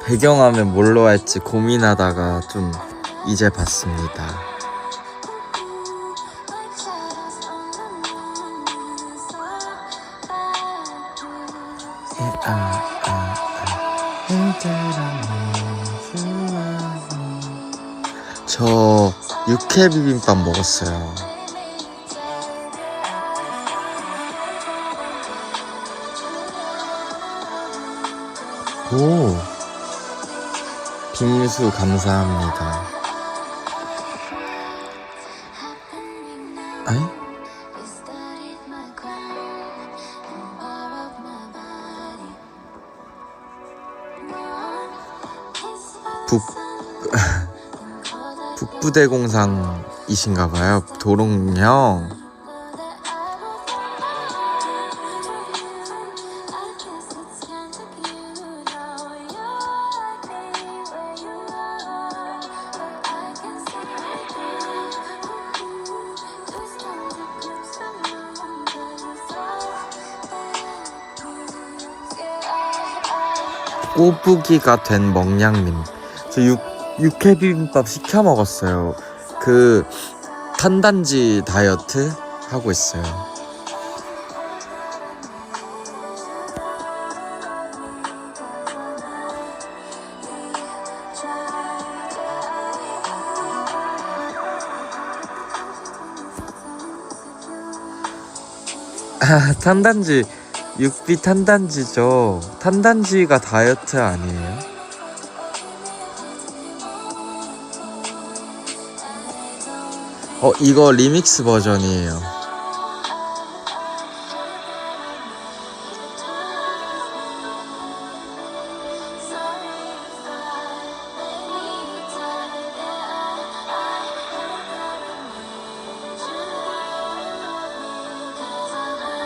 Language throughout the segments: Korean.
배경화면 뭘로 할지 고민하다가 좀 이제 봤습니다. 저 육회 비빔밥 먹었어요. 오, 빙수 감사합니다. 아이? 북부대공상이신가봐요. 도롱뇽. 꼬부기가 된 멍냥님, 저 육회 비빔밥 시켜 먹었어요. 그 탄단지 다이어트 하고 있어요. 탄단지, 육비 탄단지죠. 탄단지가 다이어트 아니에요? 이거 리믹스 버전이에요.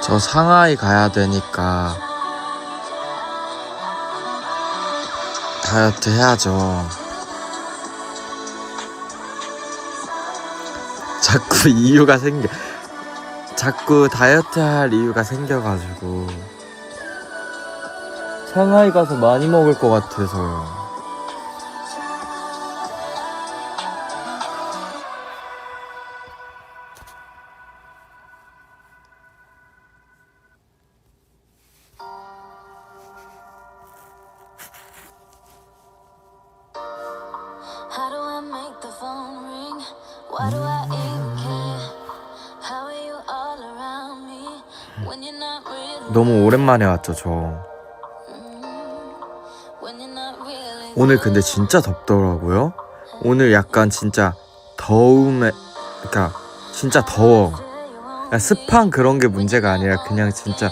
저 상하이 가야 되니까 다이어트 해야죠. 자꾸 다이어트 할 이유가 생겨가지고 상하이 가서 많이 먹을 것 같아서요. 너무 오랜만에 왔죠, 저. 오늘 근데 진짜 덥더라고요. 오늘 약간 진짜 그러니까 진짜 더워. 그러니까 습한 그런 게 문제가 아니라 그냥 진짜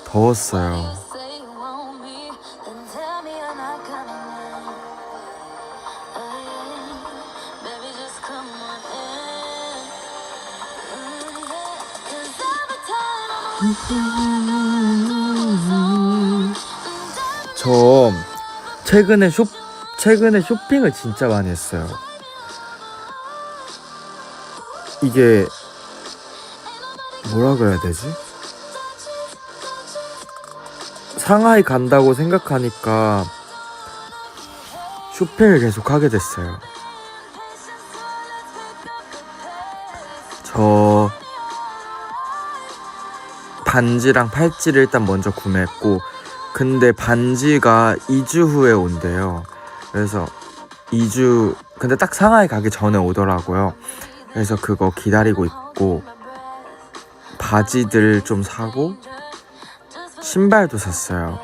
더웠어요. 저 최근에 쇼핑을 진짜 많이 했어요. 이게 뭐라 그래야 되지? 상하이 간다고 생각하니까 쇼핑을 계속 하게 됐어요. 저 반지랑 팔찌를 일단 먼저 구매했고, 근데 반지가 2주 후에 온대요. 그래서 2주, 근데 딱 상하이 가기 전에 오더라고요. 그래서 그거 기다리고 있고, 바지들 좀 사고 신발도 샀어요.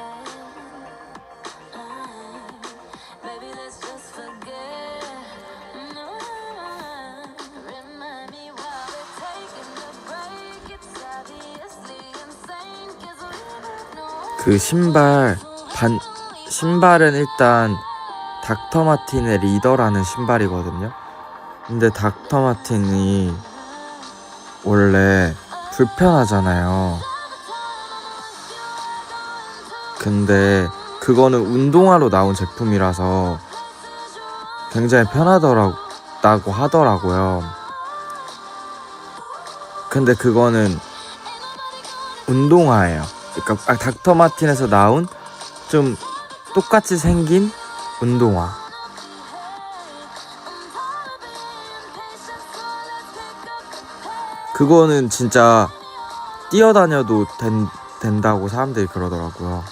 그 신발은 일단 닥터마틴의 리더라는 신발이거든요. 근데 닥터마틴이 원래 불편하잖아요. 근데 그거는 운동화로 나온 제품이라서 굉장히 편하다고 하더라고요. 근데 그거는 운동화예요. 그러니까 닥터마틴에서 나온 좀 똑같이 생긴 운동화. 그거는 진짜 뛰어다녀도 된다고 사람들이 그러더라고요.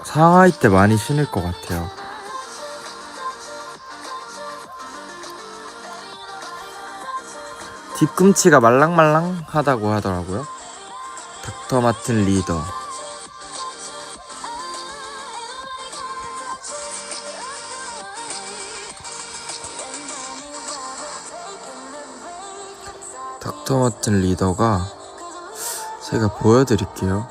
상하이 때 많이 신을 것 같아요. 뒤꿈치가 말랑말랑하다고 하더라고요. 닥터 마틴 리더. 닥터 마틴 리더가 제가 보여드릴게요.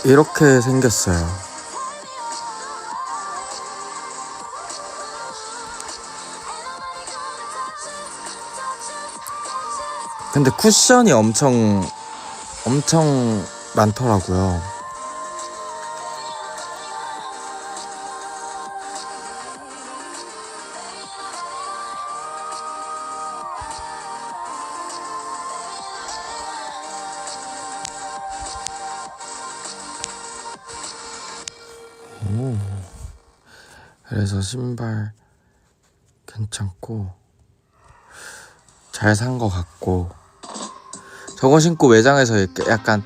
이렇게 생겼어요. 근데 쿠션이 엄청 많더라고요. 그래서 신발 괜찮고 잘 산 것 같고, 저거 신고 매장에서 이렇게 약간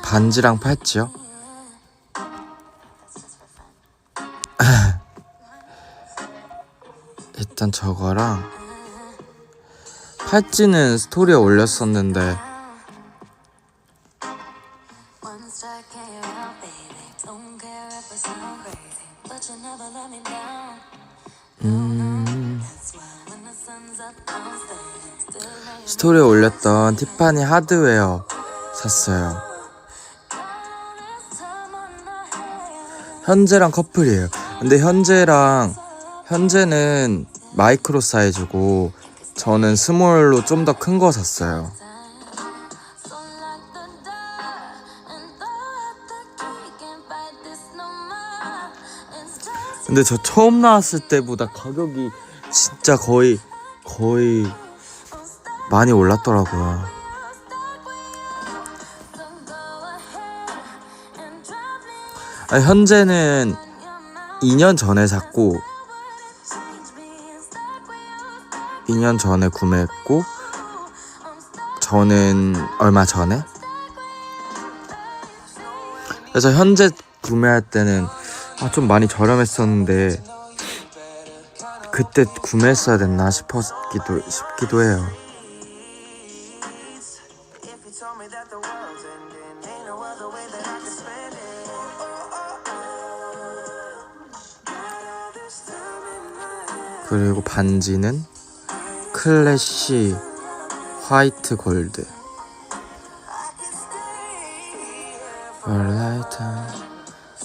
반지랑 팔찌요? 일단 저거랑 팔찌는 스토리에 올렸었는데 스토리에 올렸던 티파니 하드웨어 샀어요. 현재랑 커플이에요. 근데 현재는 마이크로 사이즈고 저는 스몰로 좀 더 큰 거 샀어요. 근데 저 처음 나왔을 때보다 가격이 진짜 거의 많이 올랐더라고요. 아니, 현재는 2년 전에 샀고 2년 전에 구매했고 저는 얼마 전에. 그래서 현재 구매할 때는 좀 많이 저렴했었는데 그때 구매했어야 됐나 싶기도 해요. 그리고 반지는 클래시 화이트 골드.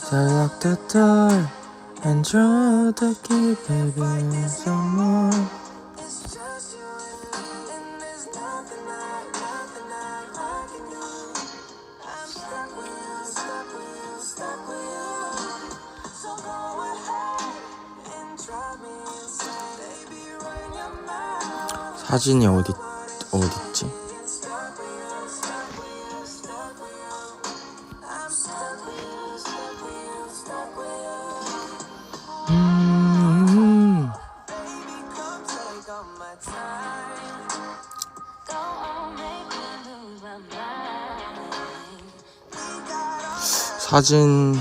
Lock the door and draw the key, baby, some more. 사진이 어딨지? 사진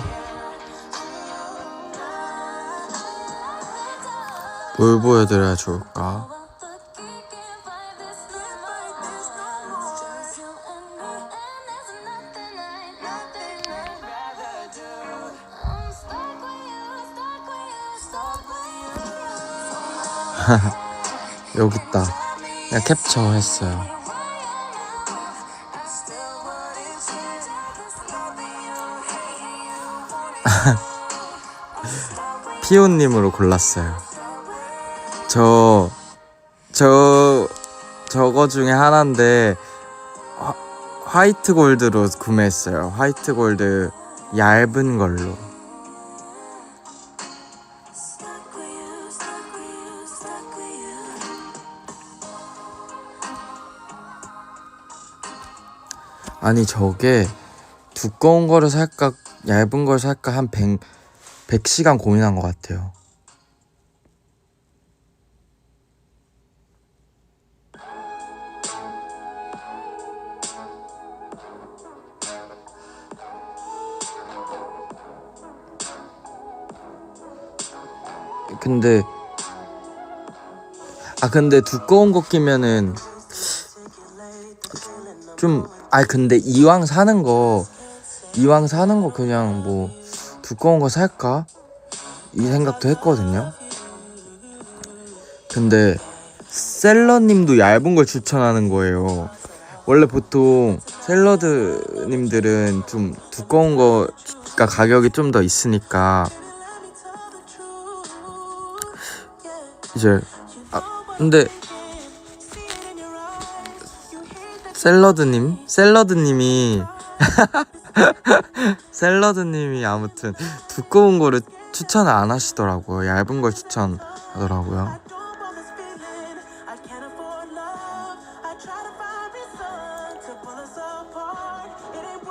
뭘 보여드려야 좋을까? 여기 있다. 그냥 캡처했어요. 피오님으로 골랐어요. 저거 중에 하나인데 화이트 골드로 구매했어요. 화이트 골드 얇은 걸로. 아니 저게 두꺼운 거를 살까 얇은 걸 살까 한 100시간 고민한 것 같아요. 근데 두꺼운 거 끼면은 좀 근데 이왕 사는 거 그냥 뭐 두꺼운 거 살까? 이 생각도 했거든요. 근데 셀러님도 얇은 걸 추천하는 거예요. 원래 보통 샐러드님들은 좀 두꺼운 거가 가격이 좀 더 있으니까 이제 근데 샐러드님이 아무튼 두꺼운 거를 추천을 안 하시더라고요. 얇은 걸 추천하더라고요.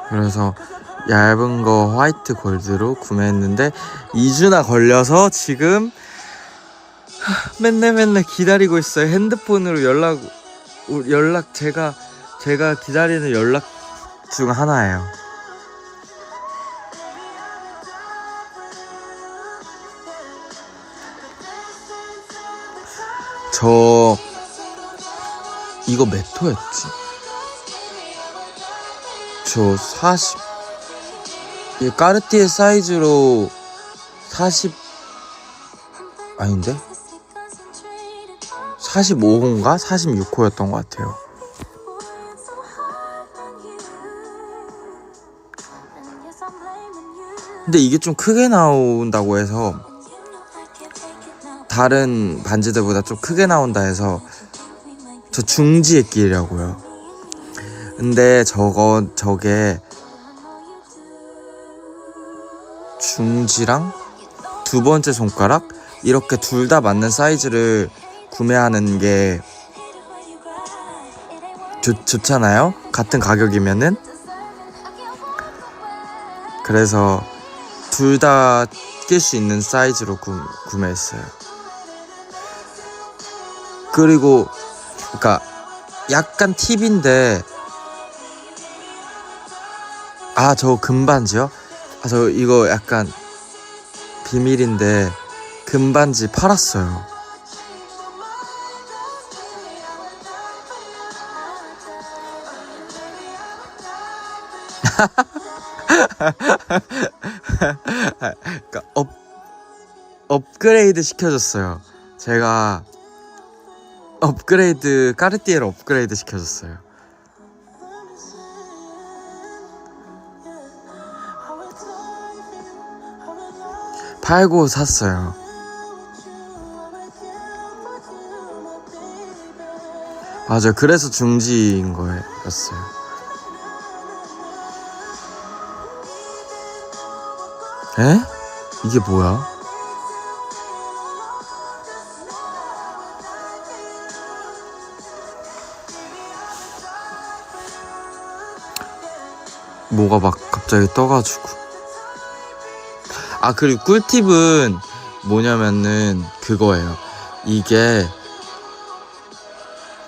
그래서 얇은 거 화이트 골드로 구매했는데 2주나 걸려서 지금 맨날 기다리고 있어요. 핸드폰으로 연락 제가 기다리는 연락 중 하나예요. 저 이거 몇 호였지? 저 40, 이 까르띠에 사이즈로 40 아닌데? 45호인가? 46호였던 것 같아요. 근데 이게 좀 크게 나온다고 해서, 다른 반지들보다 좀 크게 나온다 해서 저 중지에 끼려고요. 근데 저게 중지랑 두 번째 손가락 이렇게 둘 다 맞는 사이즈를 구매하는 게 좋잖아요. 같은 가격이면은. 그래서 둘 다 낄 수 있는 사이즈로 구매했어요. 그리고 그러니까 약간 팁인데, 저 금반지요? 저 이거 약간 비밀인데 금반지 팔았어요. 그러니까 업그레이드 시켜줬어요. 제가 까르띠에를 업그레이드 시켜줬어요. 팔고 샀어요. 맞아요. 그래서 중지인 거였어요. 에? 이게 뭐야? 뭐가 막 갑자기 떠가지고. 그리고 꿀팁은 뭐냐면은 그거예요. 이게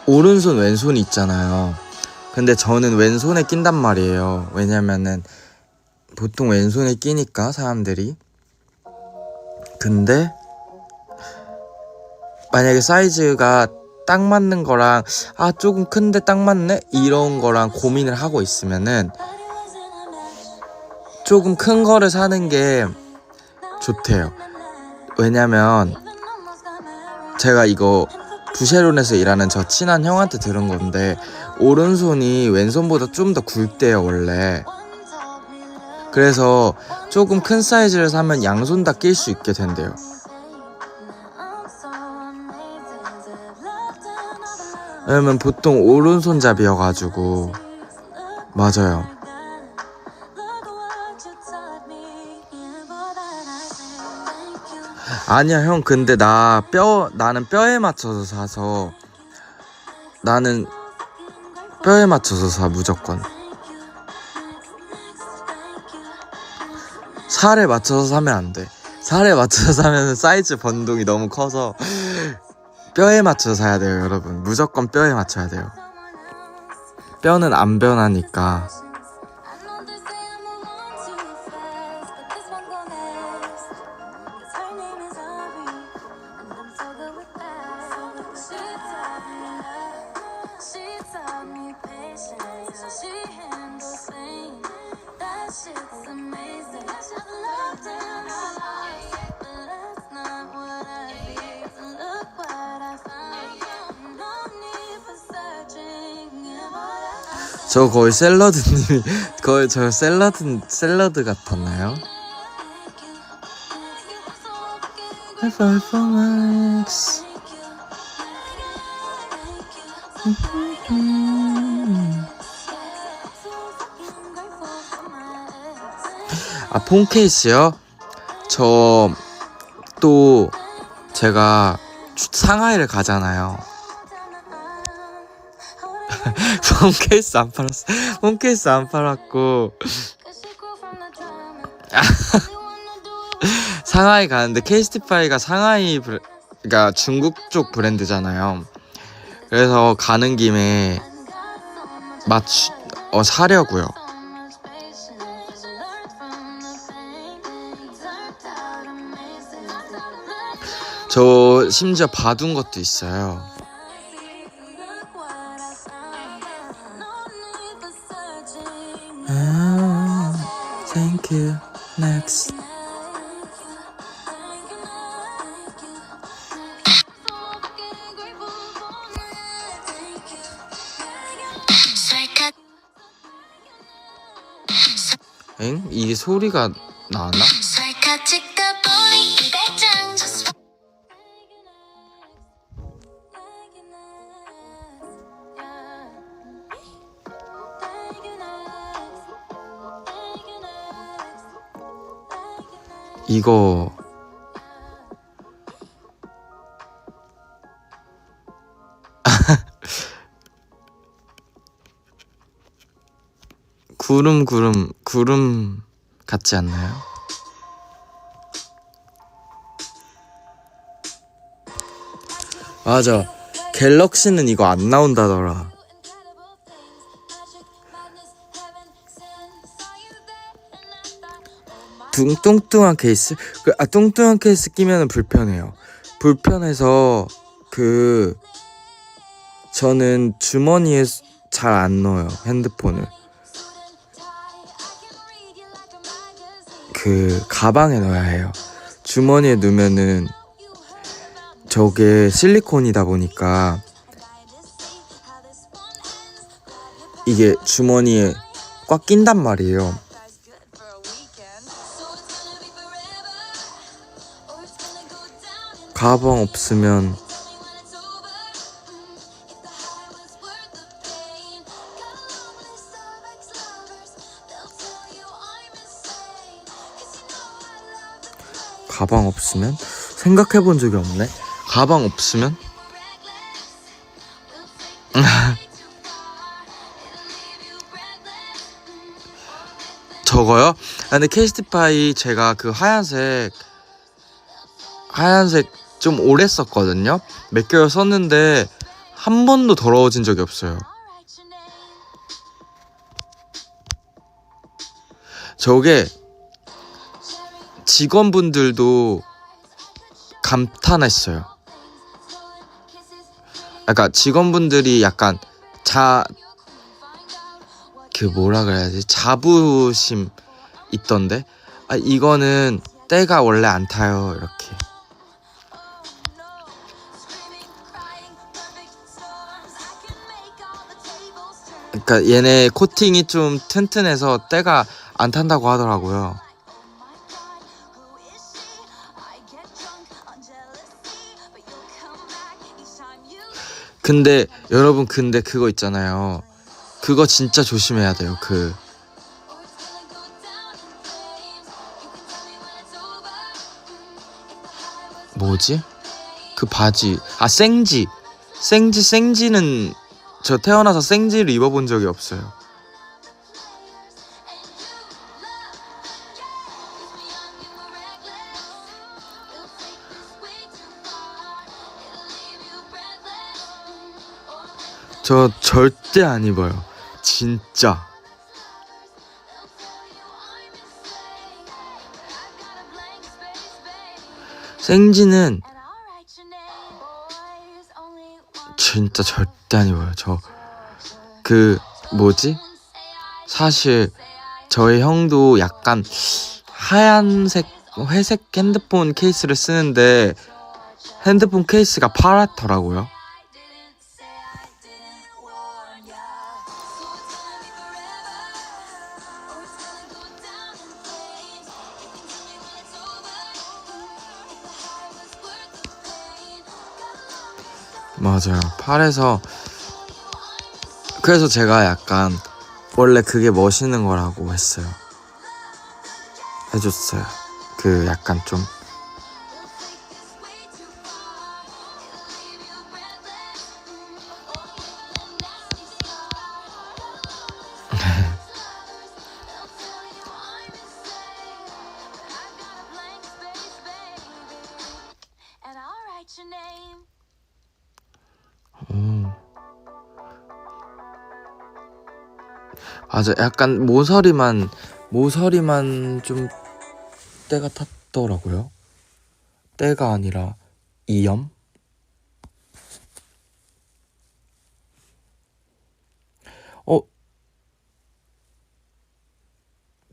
오른손 왼손이 있잖아요. 근데 저는 왼손에 낀단 말이에요. 왜냐면은 보통 왼손에 끼니까 사람들이. 근데 만약에 사이즈가 딱 맞는 거랑 조금 큰데 딱 맞네? 이런 거랑 고민을 하고 있으면은 조금 큰 거를 사는 게 좋대요. 왜냐면 제가 이거 부쉐론에서 일하는 저 친한 형한테 들은 건데 오른손이 왼손보다 좀 더 굵대요 원래. 그래서 조금 큰 사이즈를 사면 양손 다 낄 수 있게 된대요. 왜냐면 보통 오른손잡이여가지고. 맞아요. 아니야 형, 근데 나는 뼈에 맞춰서 사서. 나는 뼈에 맞춰서 사 무조건. 살에 맞춰서 사면 안 돼. 살에 맞춰서 사면 사이즈 변동이 너무 커서 뼈에 맞춰서 사야 돼요 여러분. 무조건 뼈에 맞춰야 돼요. 뼈는 안 변하니까. 저 거의 샐러드님이 거의 저 샐러드 같았나요? 아, 폰 케이스요? 저 또 제가 상하이를 가잖아요. 폰 케이스 안 팔았고 상하이 가는데 케이스티파이가 그러니까 중국 쪽 브랜드잖아요. 그래서 가는 김에 사려고요. 저 심지어 봐둔 것도 있어요. Thank you. Next. 엥? 이게 소리가 나나? 이거 구름 같지 않나요? 맞아. 갤럭시는 이거 안 나온다더라. 뚱뚱한 케이스? 뚱뚱한 케이스 끼면은 불편해요. 불편해서 저는 주머니에 잘 안 넣어요 핸드폰을. 가방에 넣어야 해요. 주머니에 넣으면은 저게 실리콘이다 보니까 이게 주머니에 꽉 낀단 말이에요. 가방 없으면 생각해본 적이 없네. 가방 없으면? 저거요? 근데 케이스티파이 제가 하얀색 좀 오래 썼거든요. 몇 개월 썼는데 한 번도 더러워진 적이 없어요. 저게 직원분들도 감탄했어요. 그러니까 직원분들이 약간 뭐라 그래야지? 자부심 있던데? 이거는 때가 원래 안 타요. 이렇게. 그러니까 얘네 코팅이 좀 튼튼해서 때가 안 탄다고 하더라고요. 근데 여러분 근데 그거 있잖아요. 그거 진짜 조심해야 돼요. 그 뭐지? 그 바지 생지는 저 태어나서 생지를 입어본 적이 없어요. 저 절대 안 입어요. 진짜. 생지는 진짜 절대 안 입어요. 저 그 뭐지? 사실 저희 형도 약간 하얀색 회색 핸드폰 케이스를 쓰는데 핸드폰 케이스가 파랗더라고요. 맞아요. 팔에서 그래서 제가 약간 원래 그게 멋있는 거라고 했어요. 해줬어요. 그 약간 좀 맞아. 약간 모서리만 좀 때가 탔더라고요. 때가 아니라 이염?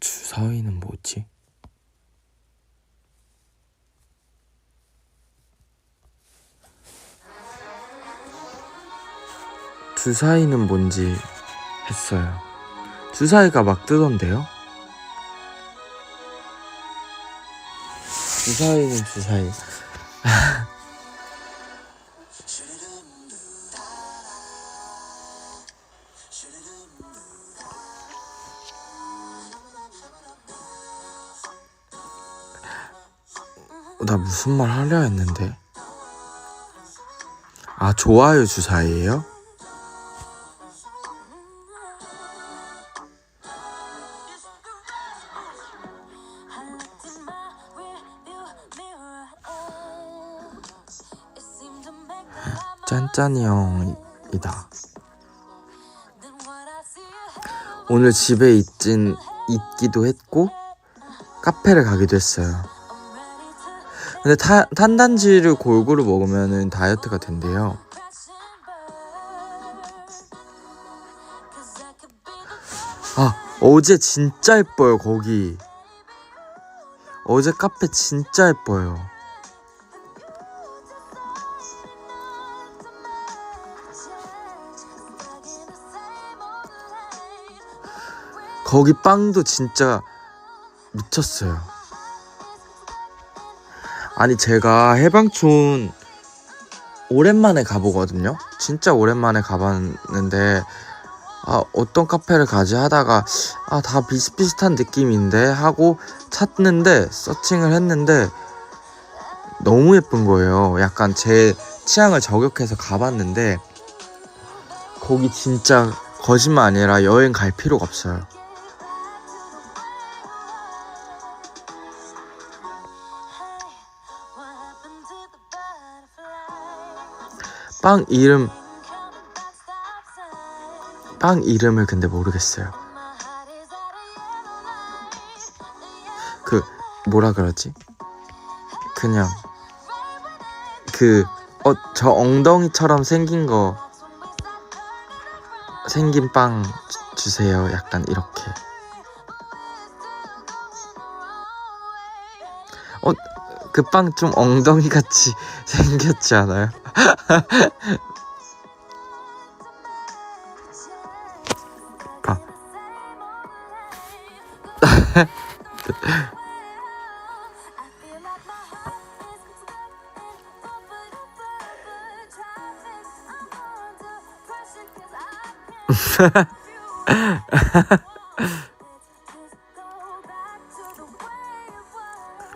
주사위는 뭐지? 주사위는 뭔지 했어요. 주사위가 막 뜨던데요? 주사위는 주사위. 나 무슨 말 하려 했는데. 아, 좋아요 주사위예요? 짠짠이 형이다. 오늘 집에 있기도 했고 카페를 가기도 했어요. 근데 탄단지를 골고루 먹으면은 다이어트가 된대요. 아, 어제 진짜 예뻐요. 거기 어제 카페 진짜 예뻐요. 거기 빵도 진짜 미쳤어요. 아니 제가 해방촌 오랜만에 가보거든요. 진짜 오랜만에 가봤는데 어떤 카페를 가지 하다가 다 비슷비슷한 느낌인데 하고 찾는데 서칭을 했는데 너무 예쁜 거예요. 약간 제 취향을 저격해서 가봤는데 거기 진짜 거짓말 아니라 여행 갈 필요가 없어요. 빵 이름을 근데 모르겠어요. 그 뭐라 그러지? 그냥 저 엉덩이처럼 생긴 빵 주세요. 약간 이렇게. 그 빵 좀 엉덩이 같이 생겼지 않아요?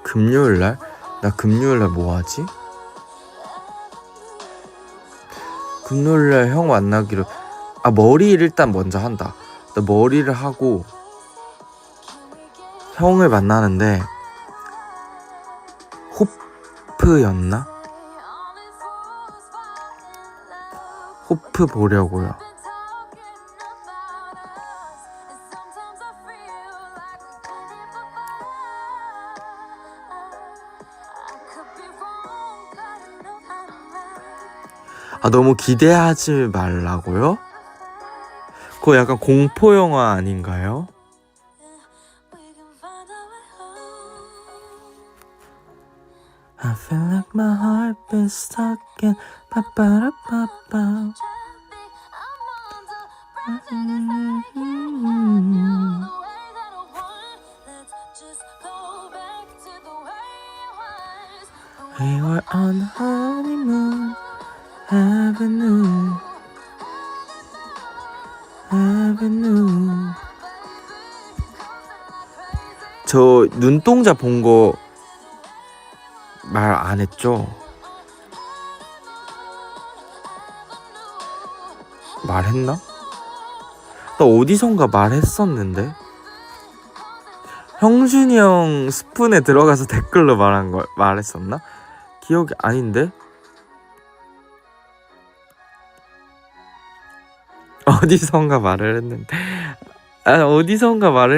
금요일날? 나 금요일날 뭐하지? 금요일날 형 만나기로. 머리를 일단 먼저 한다. 나 머리를 하고 형을 만나는데 호프였나? 호프 보려고요. 너무 기대하지 말라고요? 그거 약간 공포 영화 아닌가요? I feel like my heart is stuck in pa-pa-ra-pa-pa. We were on honeymoon Avenue. 저 눈동자 본 거 말 안 했죠? 말했나? 나 어디선가 말했었는데? 형준이 형 스푼에 들어가서 댓글로 말했었나? 기억이 아닌데? 어디선가 말을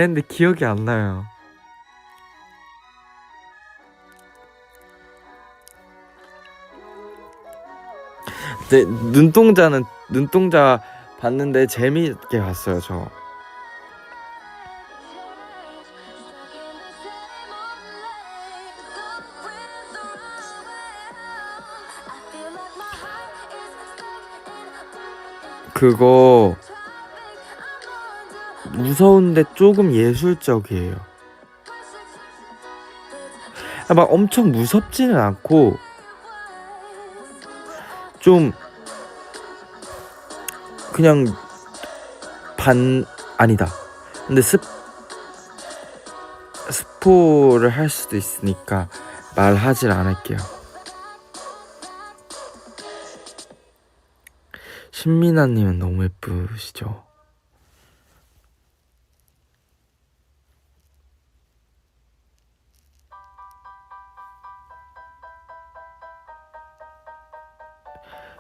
했는데 기억이 안 나요. 네, 눈동자 봤는데 재미있게 봤어요, 저. 그거 무서운데 조금 예술적이에요. 막 엄청 무섭지는 않고 좀 그냥 아니다. 근데 스포를 할 수도 있으니까 말하질 않을게요. 신민아님은 너무 예쁘시죠?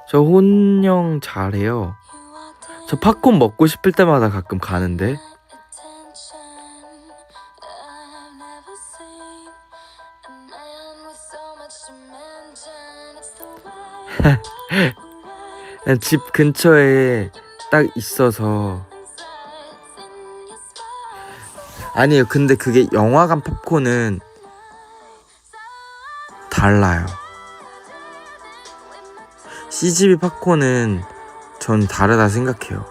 저 혼영 잘해요. 저 팝콘 먹고 싶을 때마다 가끔 가는데. 집 근처에 딱 있어서. 아니에요. 근데 그게 영화관 팝콘은 달라요. CGV 팝콘은 전 다르다 생각해요.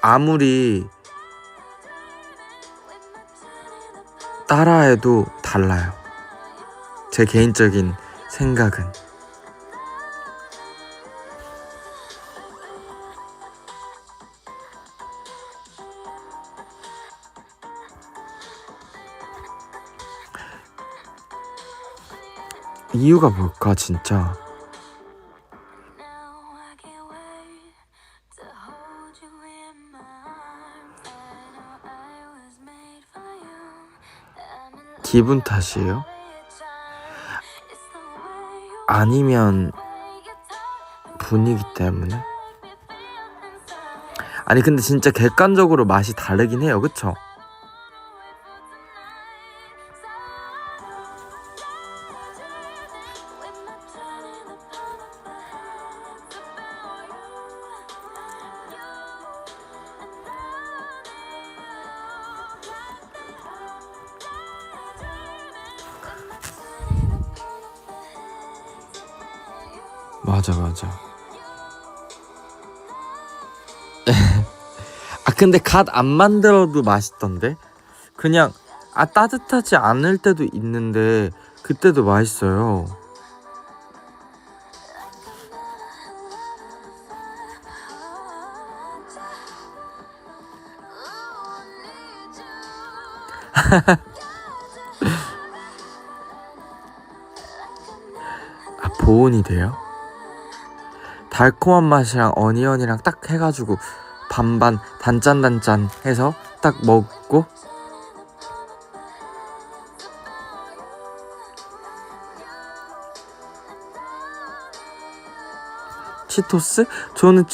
아무리 따라해도 달라요. 제 개인적인 생각은. 이유가 뭘까 진짜. 기분 탓이에요? 아니면 분위기 때문에? 아니 근데 진짜 객관적으로 맛이 다르긴 해요. 그쵸? 맞아. 근데 갓 안 만들어도 맛있던데? 그냥 따뜻하지 않을 때도 있는데 그때도 맛있어요. 보온이 돼요? 달콤한 맛이랑 어니언이랑 딱 해가지고 반반 단짠단짠 해서 딱 먹고. 치토스? 저는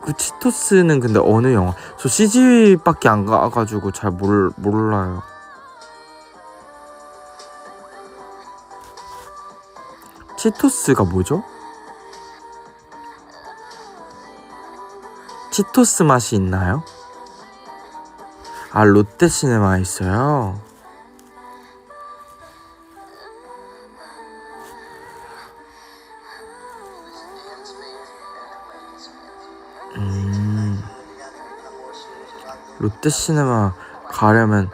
그 치토스는 근데 어느 영화? 저 CG밖에 안 가가지고 잘 몰라요. 치토스가 뭐죠? 치토스 맛이 있나요? 롯데시네마에 있어요. 롯데시네마 가려면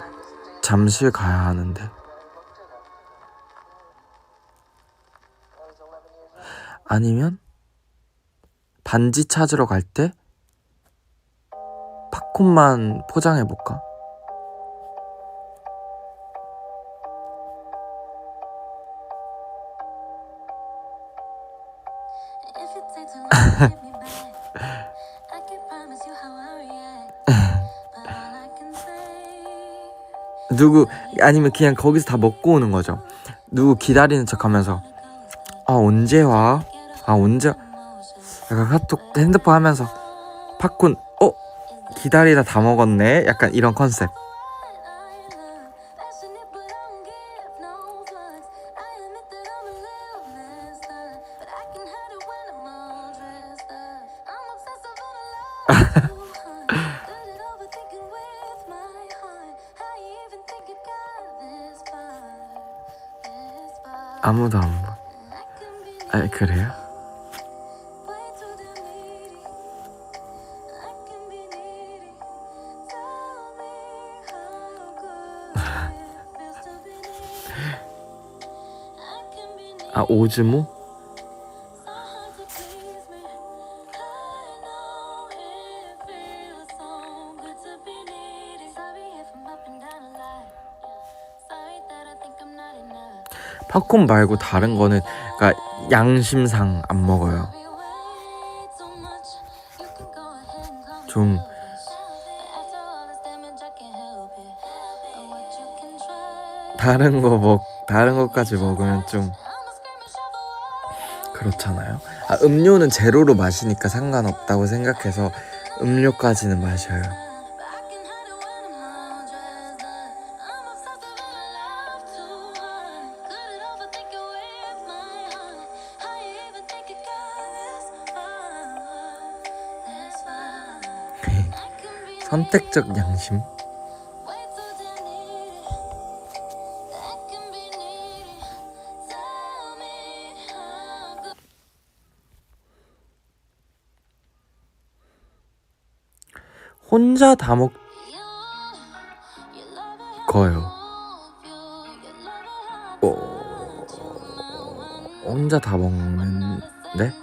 잠실 가야 하는데. 아니면 반지 찾으러 갈 때 팝콘만 포장해볼까? 아니면 그냥 거기서 다 먹고 오는 거죠. 누구 기다리는 척 하면서 언제 와? 언제? 약간 카톡 핸드폰 하면서 팝콘 기다리다 다 먹었네? 약간 이런 컨셉. 아무도 안 봐. 그래요? 오즈모? 팝콘 말고 다른 거는 그러니까 양심상 안 먹어요. 좀 다른 것까지 먹으면 좀 그렇잖아요. 음료는 제로로 마시니까 상관없다고 생각해서 음료까지는 마셔요. 선택적 양심? 혼자 다 먹어요. 혼자 다 먹는데?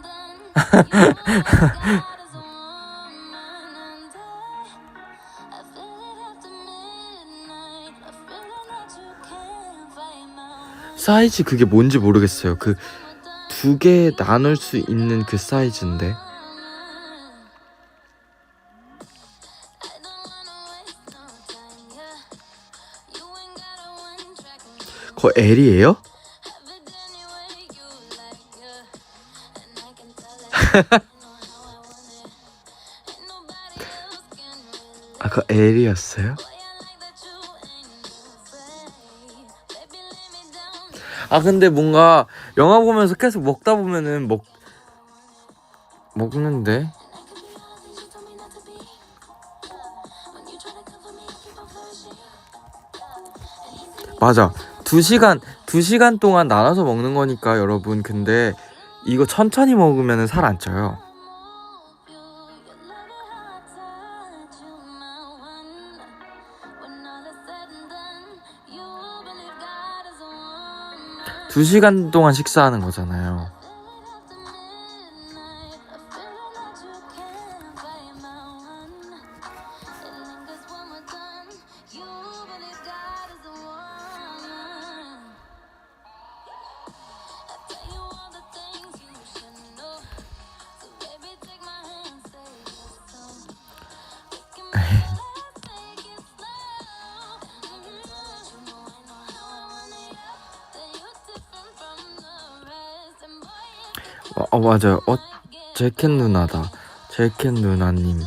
사이즈 그게 뭔지 모르겠어요. 그 2개 나눌 수 있는 그 사이즈인데. 그거 L이에요? 그거 L이었어요? 근데 뭔가 영화 보면서 계속 먹다 보면은 먹는데. 맞아. 2시간 동안 나눠서 먹는 거니까 여러분. 근데 이거 천천히 먹으면 살 안 쪄요. 2시간 동안 식사하는 거잖아요. 맞아요. 제켄 누나다. 제켄 누나님.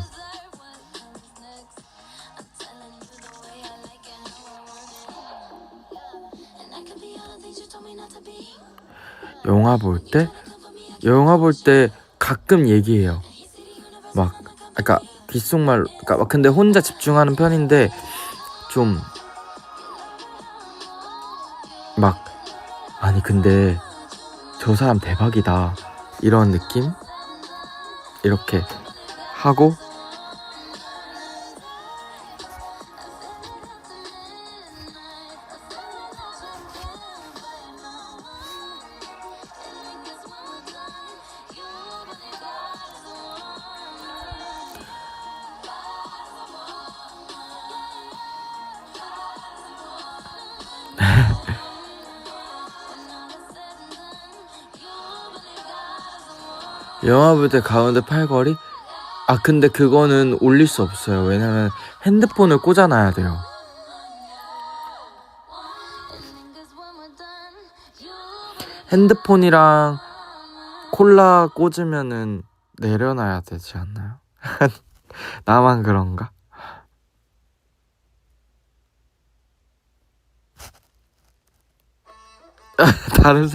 영화 볼 때 가끔 얘기해요. 그러니까 귓속말로. 근데 혼자 집중하는 편인데 좀 아니 근데 저 사람 대박이다 이런 느낌? 이렇게 하고 영화 볼 때 가운데 팔걸이? 근데 그거는 올릴 수 없어요. 왜냐면 핸드폰을 꽂아놔야 돼요. 핸드폰이랑 콜라 꽂으면은 내려놔야 되지 않나요? 나만 그런가? 다른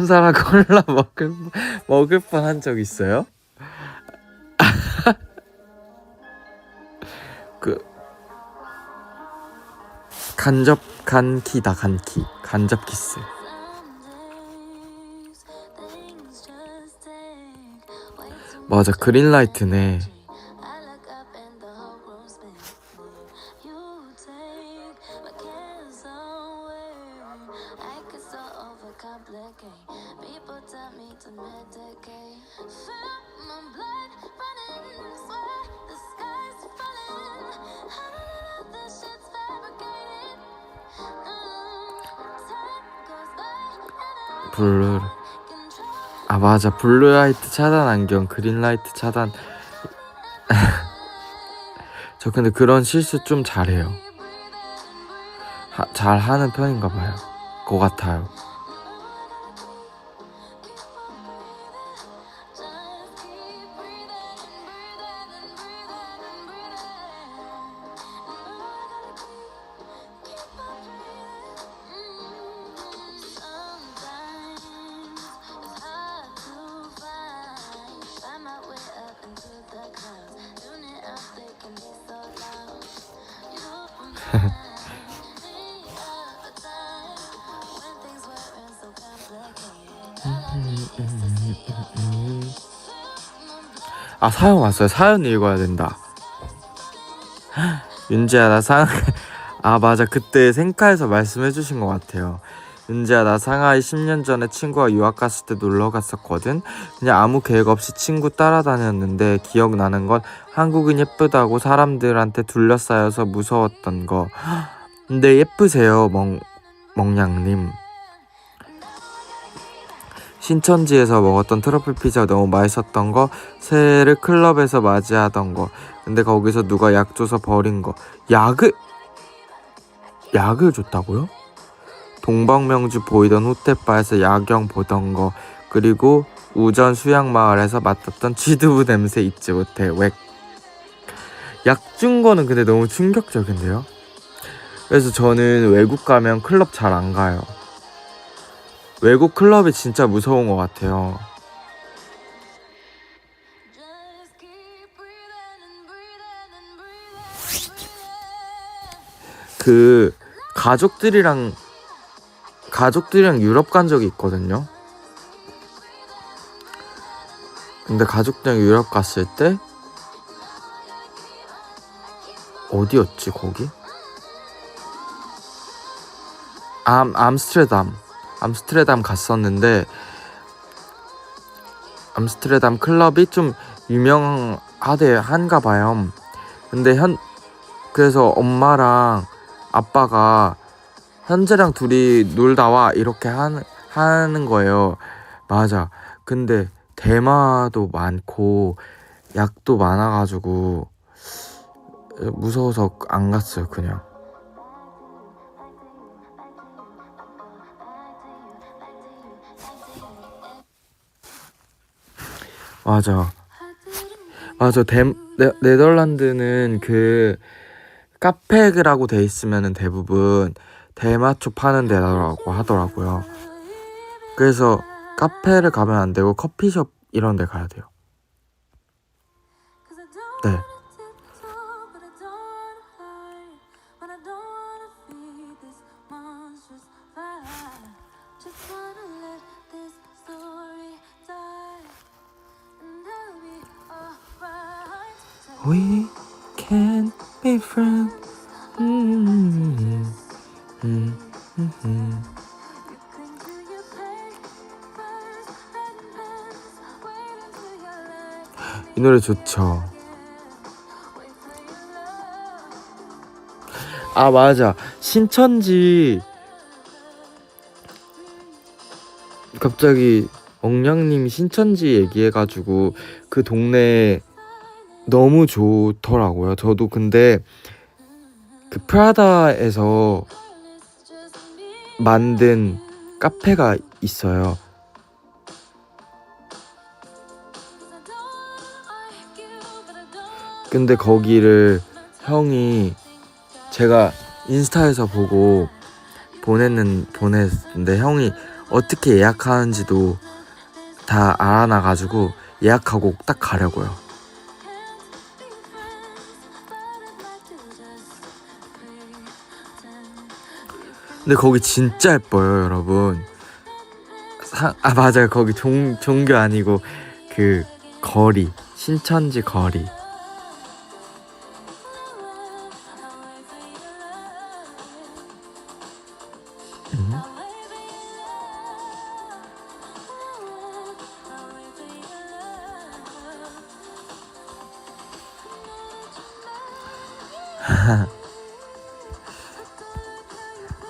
사람 콜라 먹을 뻔 한 적 있어요? 간키다. 간접 키스. 맞아, 그린라이트네. 블루. 맞아, 블루라이트 차단 안경, 그린라이트 차단. 저 근데 그런 실수 좀 잘해요. 잘 하는 편인가 봐요. 것 같아요. 사연 왔어요. 사연 읽어야 된다. 윤지야, 나 맞아, 그때 생카에서 말씀해주신 것 같아요. 윤지야, 나 상하이 10년 전에 친구가 유학 갔을 때 놀러 갔었거든. 그냥 아무 계획 없이 친구 따라다녔는데 기억나는 건 한국은 예쁘다고 사람들한테 둘러싸여서 무서웠던 거. 근데 예쁘세요, 멍냥님. 신천지에서 먹었던 트러플 피자 너무 맛있었던 거, 새해를 클럽에서 맞이하던 거, 근데 거기서 누가 약 줘서 버린 거. 약을 줬다고요? 동방명주 보이던 호텔바에서 야경 보던 거, 그리고 우전 수양마을에서 맡았던 취두부 냄새 잊지 못해. 약 준 거는 근데 너무 충격적인데요? 그래서 저는 외국 가면 클럽 잘 안 가요. 외국 클럽이 진짜 무서운 것 같아요. 가족들이랑 유럽 간 적이 있거든요. 근데 가족들이랑 유럽 갔을 때 어디였지 거기? 암스테르담. 암스테르담 갔었는데 암스테르담 클럽이 좀 한가 봐요. 근데 그래서 엄마랑 아빠가 현재랑 둘이 놀다 와 이렇게 하는 거예요. 맞아. 근데 대마도 많고 약도 많아가지고 무서워서 안 갔어요. 그냥. 맞아. 네덜란드는 그 카페라고 돼 있으면은 대부분 대마초 파는 데라고 하더라고요. 그래서 카페를 가면 안 되고 커피숍 이런 데 가야 돼요. 네. We can be friends. 이 노래 좋죠. 아 맞아. 신천지 갑자기 엉냥님이 신천지 얘기해가지고 그 동네 너무 좋더라고요. 저도 근데 그 프라다에서 만든 카페가 있어요. 근데 거기를 형이 제가 인스타에서 보고 보냈는데 형이 어떻게 예약하는지도 다 알아놔가지고 예약하고 딱 가려고요. 근데 거기 진짜 예뻐요, 여러분. 맞아요. 거기 종교 아니고 그 거리, 신천지 거리.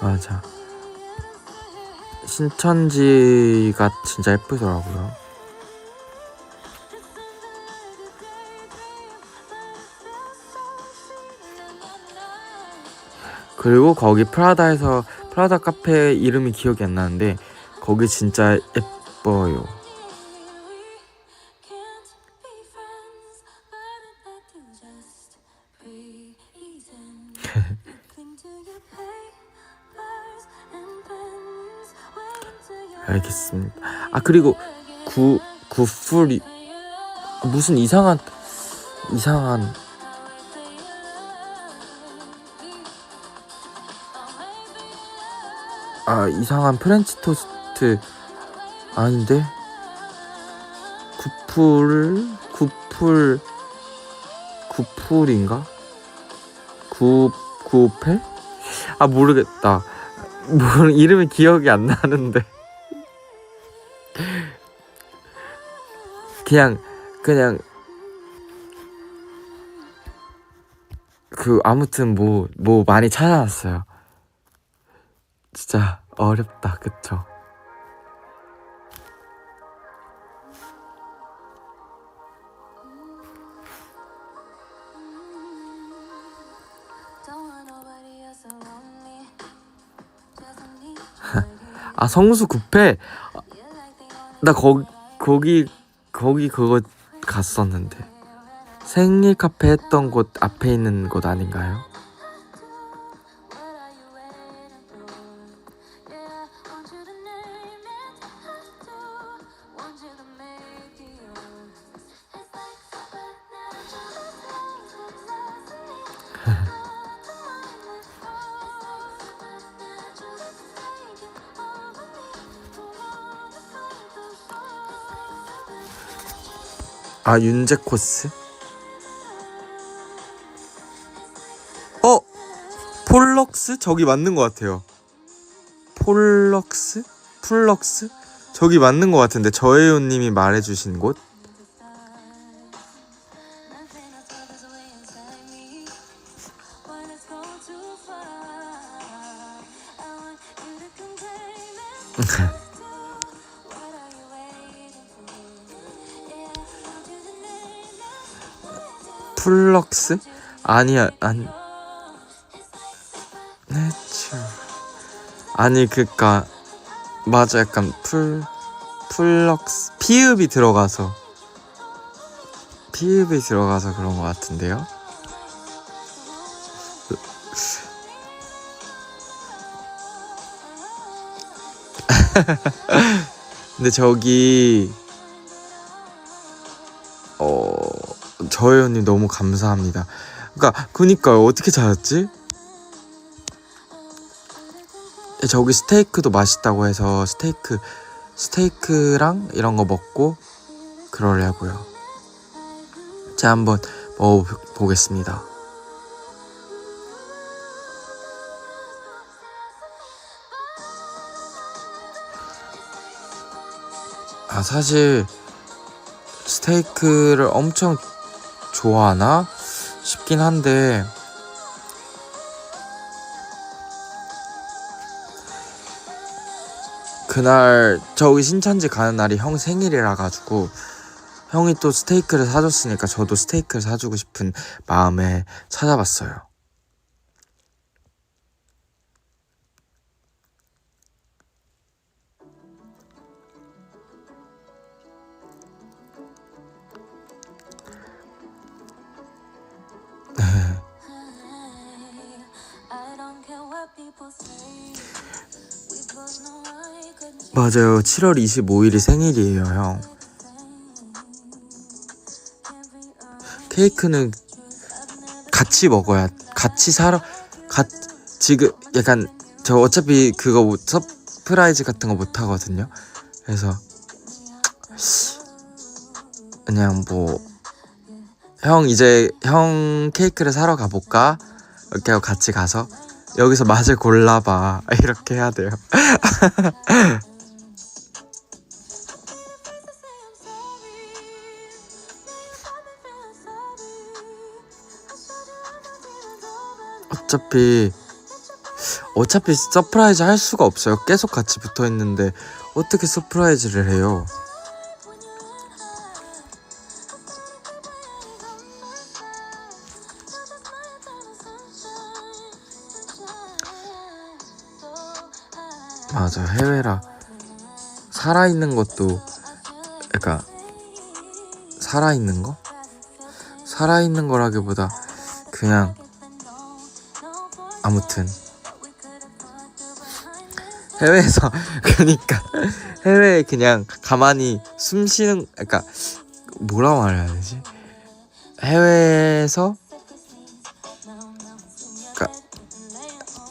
맞아. 신천지가 진짜 예쁘더라고요. 그리고 거기 프라다 카페 이름이 기억이 안 나는데 거기 진짜 예뻐요. 알겠습니다. 아 그리고 구풀이 무슨 이상한 이상한 프렌치 토스트 아닌데 구풀인가? 구펠? 아 모르겠다. 이름이 기억이 안 나는데 그냥 아무튼 뭐 많이 찾아놨어요. 진짜 어렵다, 그쵸? 아 성수 구패 나 거기 그거 갔었는데 생일 카페 했던 곳 앞에 있는 곳 아닌가요? 아 윤재 코스? 폴럭스? 저기 맞는 것 같아요. 폴럭스? 풀럭스? 저기 맞는 것 같은데, 저혜연님이 말해주신 곳? 풀럭스? 아니야, 내추. 아니, 그니까, 맞아, 약간 풀럭스. 피읍이 들어가서 그런 것 같은데요? 근데 저기, 저혜연님 너무 감사합니다. 그니까요. 어떻게 찾았지? 저기 스테이크도 맛있다고 해서 스테이크랑 이런 거 먹고 그러려고요. 제가 한번 먹어보겠습니다. 사실 스테이크를 엄청 좋아하나 싶긴 한데, 그날 저기 신천지 가는 날이 형 생일이라 가지고 형이 또 스테이크를 사줬으니까 저도 스테이크를 사주고 싶은 마음에 찾아봤어요. 맞아요. 7월 25일이 생일이에요, 형. 케이크는 같이 먹어야, 지금 약간 저 어차피 그거 서프라이즈 같은 거 못 하거든요. 그래서 그냥 형 케이크를 사러 가볼까? 이렇게 하고 같이 가서 여기서 맛을 골라봐. 이렇게 해야 돼요. 어차피 서프라이즈 할 수가 없어요. 계속 같이 붙어 있는데 어떻게 서프라이즈를 해요? 맞아, 해외라 살아있는 것도, 그러니까 살아있는 거라기보다 그냥, 아무튼 해외에서 그러니까 해외에 그냥 가만히 숨 쉬는, 그러니까 뭐라 말해야 되지? 해외에서, 그러니까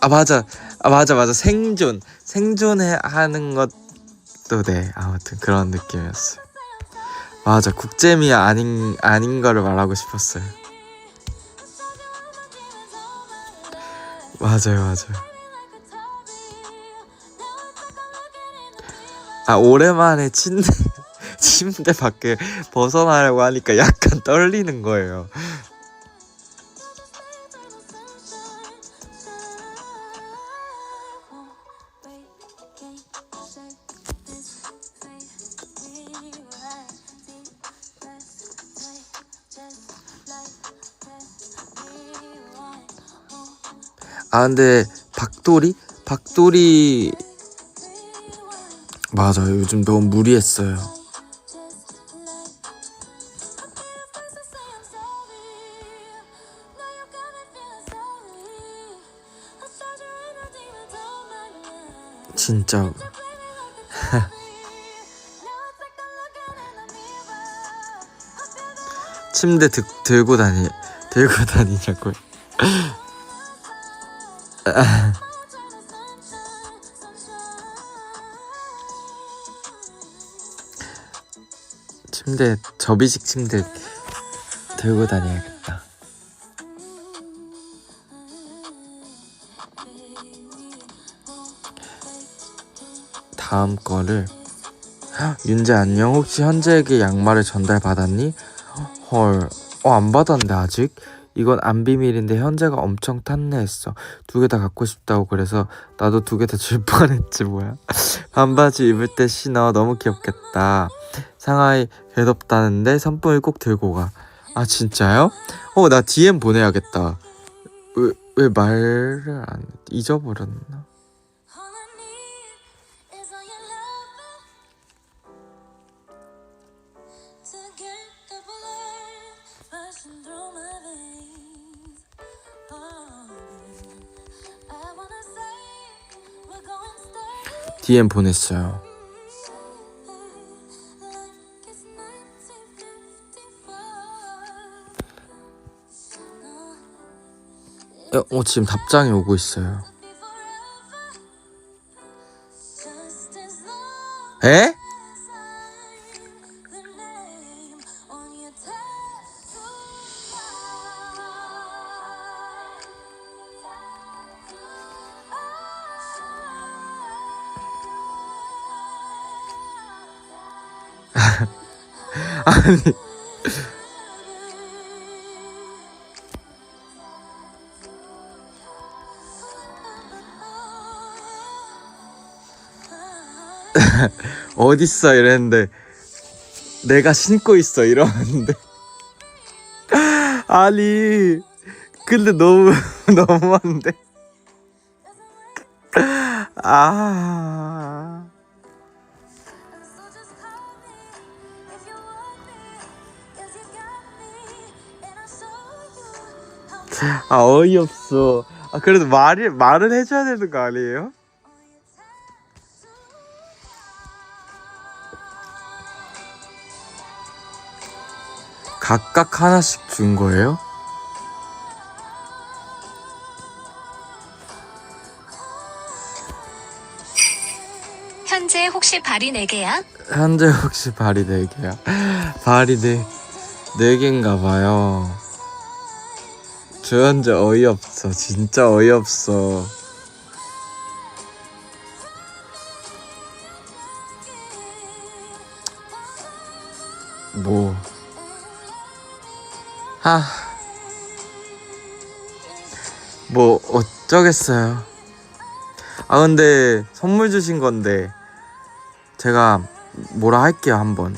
맞아, 생존하는 것도, 네, 아무튼 그런 느낌이었어요. 맞아, 국제미 아닌 거를 말하고 싶었어요. 맞아요. 오랜만에 침대 밖에 벗어나려고 하니까 약간 떨리는 거예요. 근데 박돌이 맞아요. 요즘 너무 무리했어요. 진짜. 침대 들고 다니냐고요. 접이식 침대 들고 다녀야겠다. 다음 거를 윤재 안녕. 혹시 현재에게 양말을 전달받았니? 헐, 안 받았는데 아직? 이건 안 비밀인데 현재가 엄청 탄내했어. 2개 다 갖고 싶다고. 그래서 나도 2개 다 줄 뻔했지 뭐야. 반바지 입을 때 신어. 너무 귀엽겠다. 상하이 괴롭다는데 선풍을 꼭 들고 가. 아 진짜요? 나 DM 보내야겠다. 왜 말을 안 잊어버렸나? DM 보냈어요. 지금 답장이 오고 있어요. 에? 아니 어딨어 이랬는데 내가 신고 있어 이러는데 아니 근데 너무 너무한데 어이없어. 그래도 말을 해줘야 되는 거 아니에요? 각각 하나씩 준 거예요? 현재 혹시 발이 4개야? 현재 혹시 발이 4개야? 발이 4개인가 봐요. 저 현재 어이없어. 진짜 어이없어. 뭐 어쩌겠어요. 근데 선물 주신 건데 제가 뭐라 할게요 한번.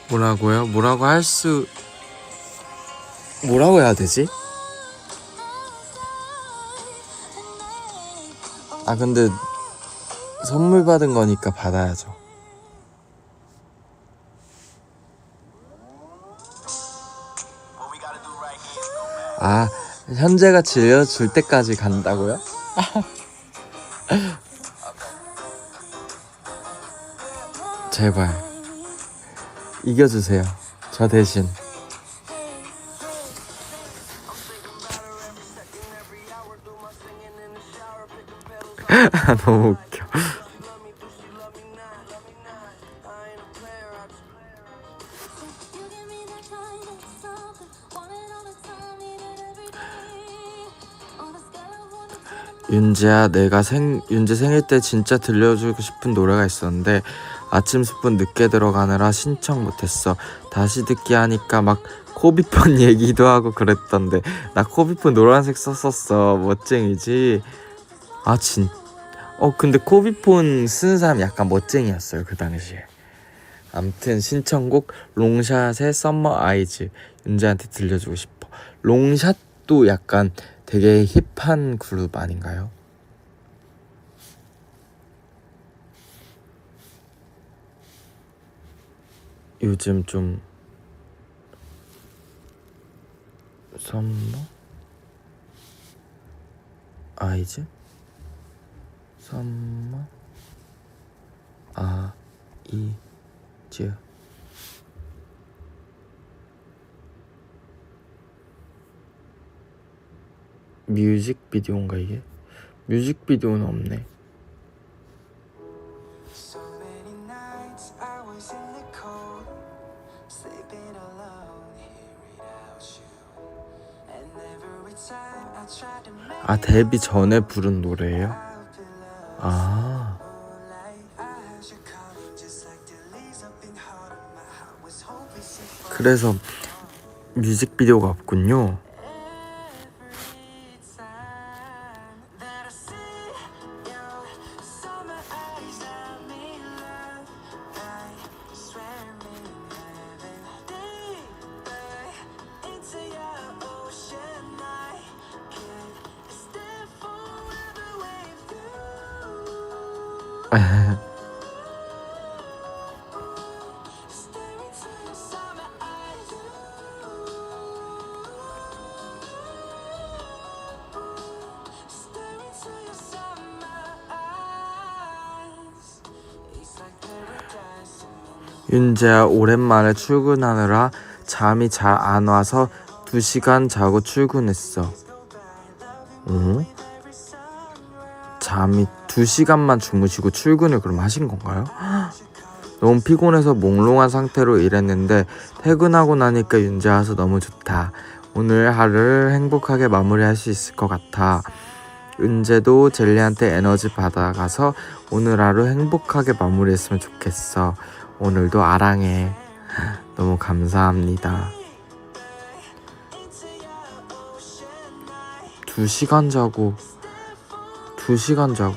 뭐라고요? 뭐라고 해야 되지? 근데 선물 받은 거니까 받아야죠. 현재가 질려줄 때까지 간다고요? 제발 이겨주세요. 저 대신. 너무 웃겨. 윤재야, 내가 윤재 생일 때 진짜 들려주고 싶은 노래가 있었는데 아침 스푼 늦게 들어가느라 신청 못했어. 다시 듣기 하니까 막 코비폰 얘기도 하고 그랬던데 나 코비폰 노란색 썼었어. 멋쟁이지? 근데 코비폰 쓰는 사람 약간 멋쟁이였어요 그 당시에. 암튼 신청곡 롱샷의 썸머 아이즈 윤재한테 들려주고 싶어. 롱샷도 약간 되게 힙한 그룹 아닌가요? 요즘 좀 썸머 아이즈? 썸머 아이즈 뮤직비디오인가 이게? 뮤직비디오는 없네. 아, 데뷔 전에 부른 노래예요? 아, 그래서 뮤직비디오가 없군요. 윤재야, 오랜만에 출근하느라 잠이 잘 안 와서 2시간 자고 출근했어. 어? 잠이 2시간만 주무시고 출근을 그럼 하신 건가요? 너무 피곤해서 몽롱한 상태로 일했는데 퇴근하고 나니까 윤재 와서 너무 좋다. 오늘 하루를 행복하게 마무리할 수 있을 것 같아. 윤재도 젤리한테 에너지 받아가서 오늘 하루 행복하게 마무리했으면 좋겠어. 오늘도 아랑해. 너무 감사합니다. 2시간 자고 2시간 자고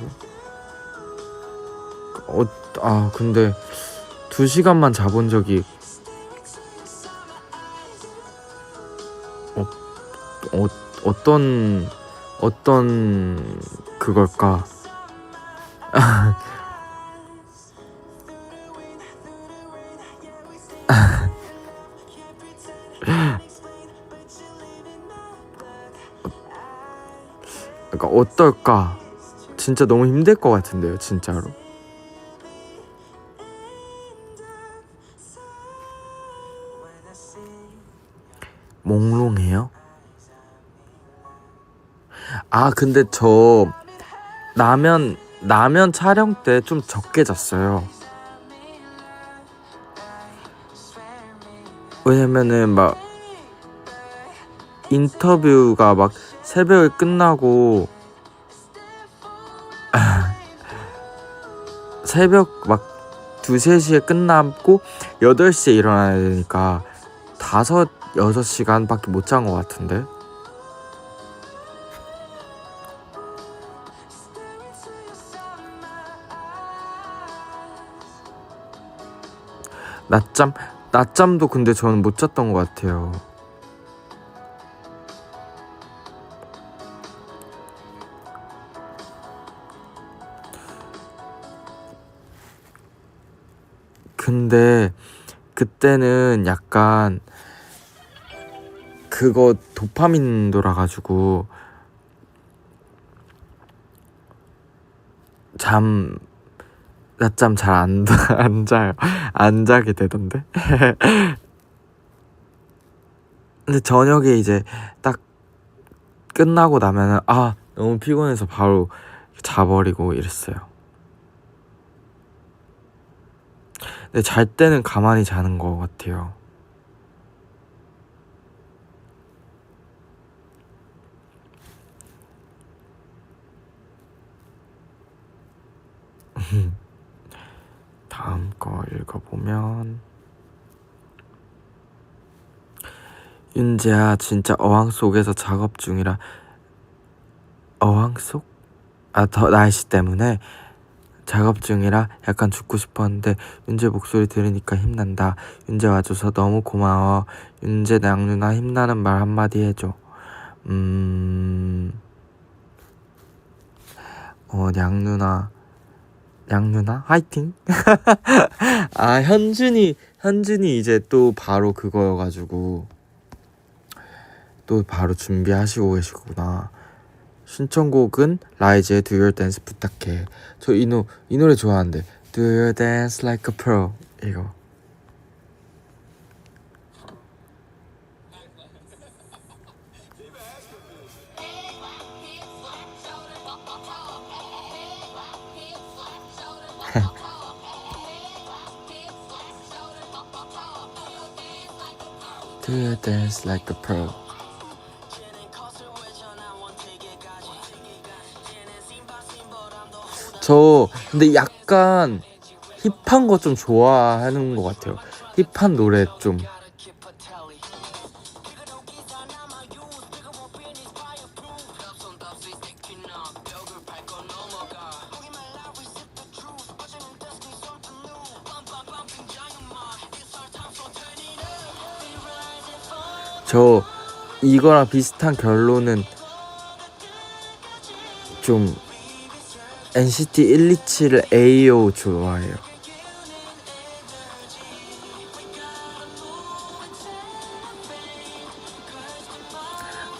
근데 2시간만 자본 적이 어떤 그걸까? 그러니까 어떨까? 진짜 너무 힘들 것 같은데요, 진짜로. 몽롱해요? 아, 근데 저 라면 촬영 때 좀 적게 잤어요. 왜냐면은 막 인터뷰가 막 새벽에 끝나고 새벽 막 2, 3시에 끝나고 8시에 일어나야 되니까 5, 6시간밖에 못 잔 것 같은데. 낮잠도 근데 저는 못 잤던 것 같아요. 근데 그때는 약간 그거 도파민 돌아가지고 낮잠 잘 안 자요. 안 자게 되던데. 근데 저녁에 이제 딱 끝나고 나면은 너무 피곤해서 바로 자버리고 이랬어요. 근데 잘 때는 가만히 자는 것 같아요. 다음 거 읽어보면, 윤재야, 진짜 어항 속에서 작업 중이라. 어항 속? 더 날씨 때문에 작업 중이라 약간 죽고 싶었는데 윤재 목소리 들으니까 힘난다. 윤재 와줘서 너무 고마워. 윤재 냥누나 힘나는 말 한마디 해줘. 냥누나 화이팅. 현준이 이제 또 바로 그거여가지고 또 바로 준비하시고 계시구나. 신청곡은 라이즈의 Do Your Dance 부탁해. 저 이 노래 좋아하는데, Do Your Dance Like a Pro. 이거 Do you dance like a pro? 저 근데 약간 힙한 거 좀 좋아하는 것 같아요. 힙한 노래 좀. 저 이거랑 비슷한 결론은 좀 NCT 127 AO 좋아해요.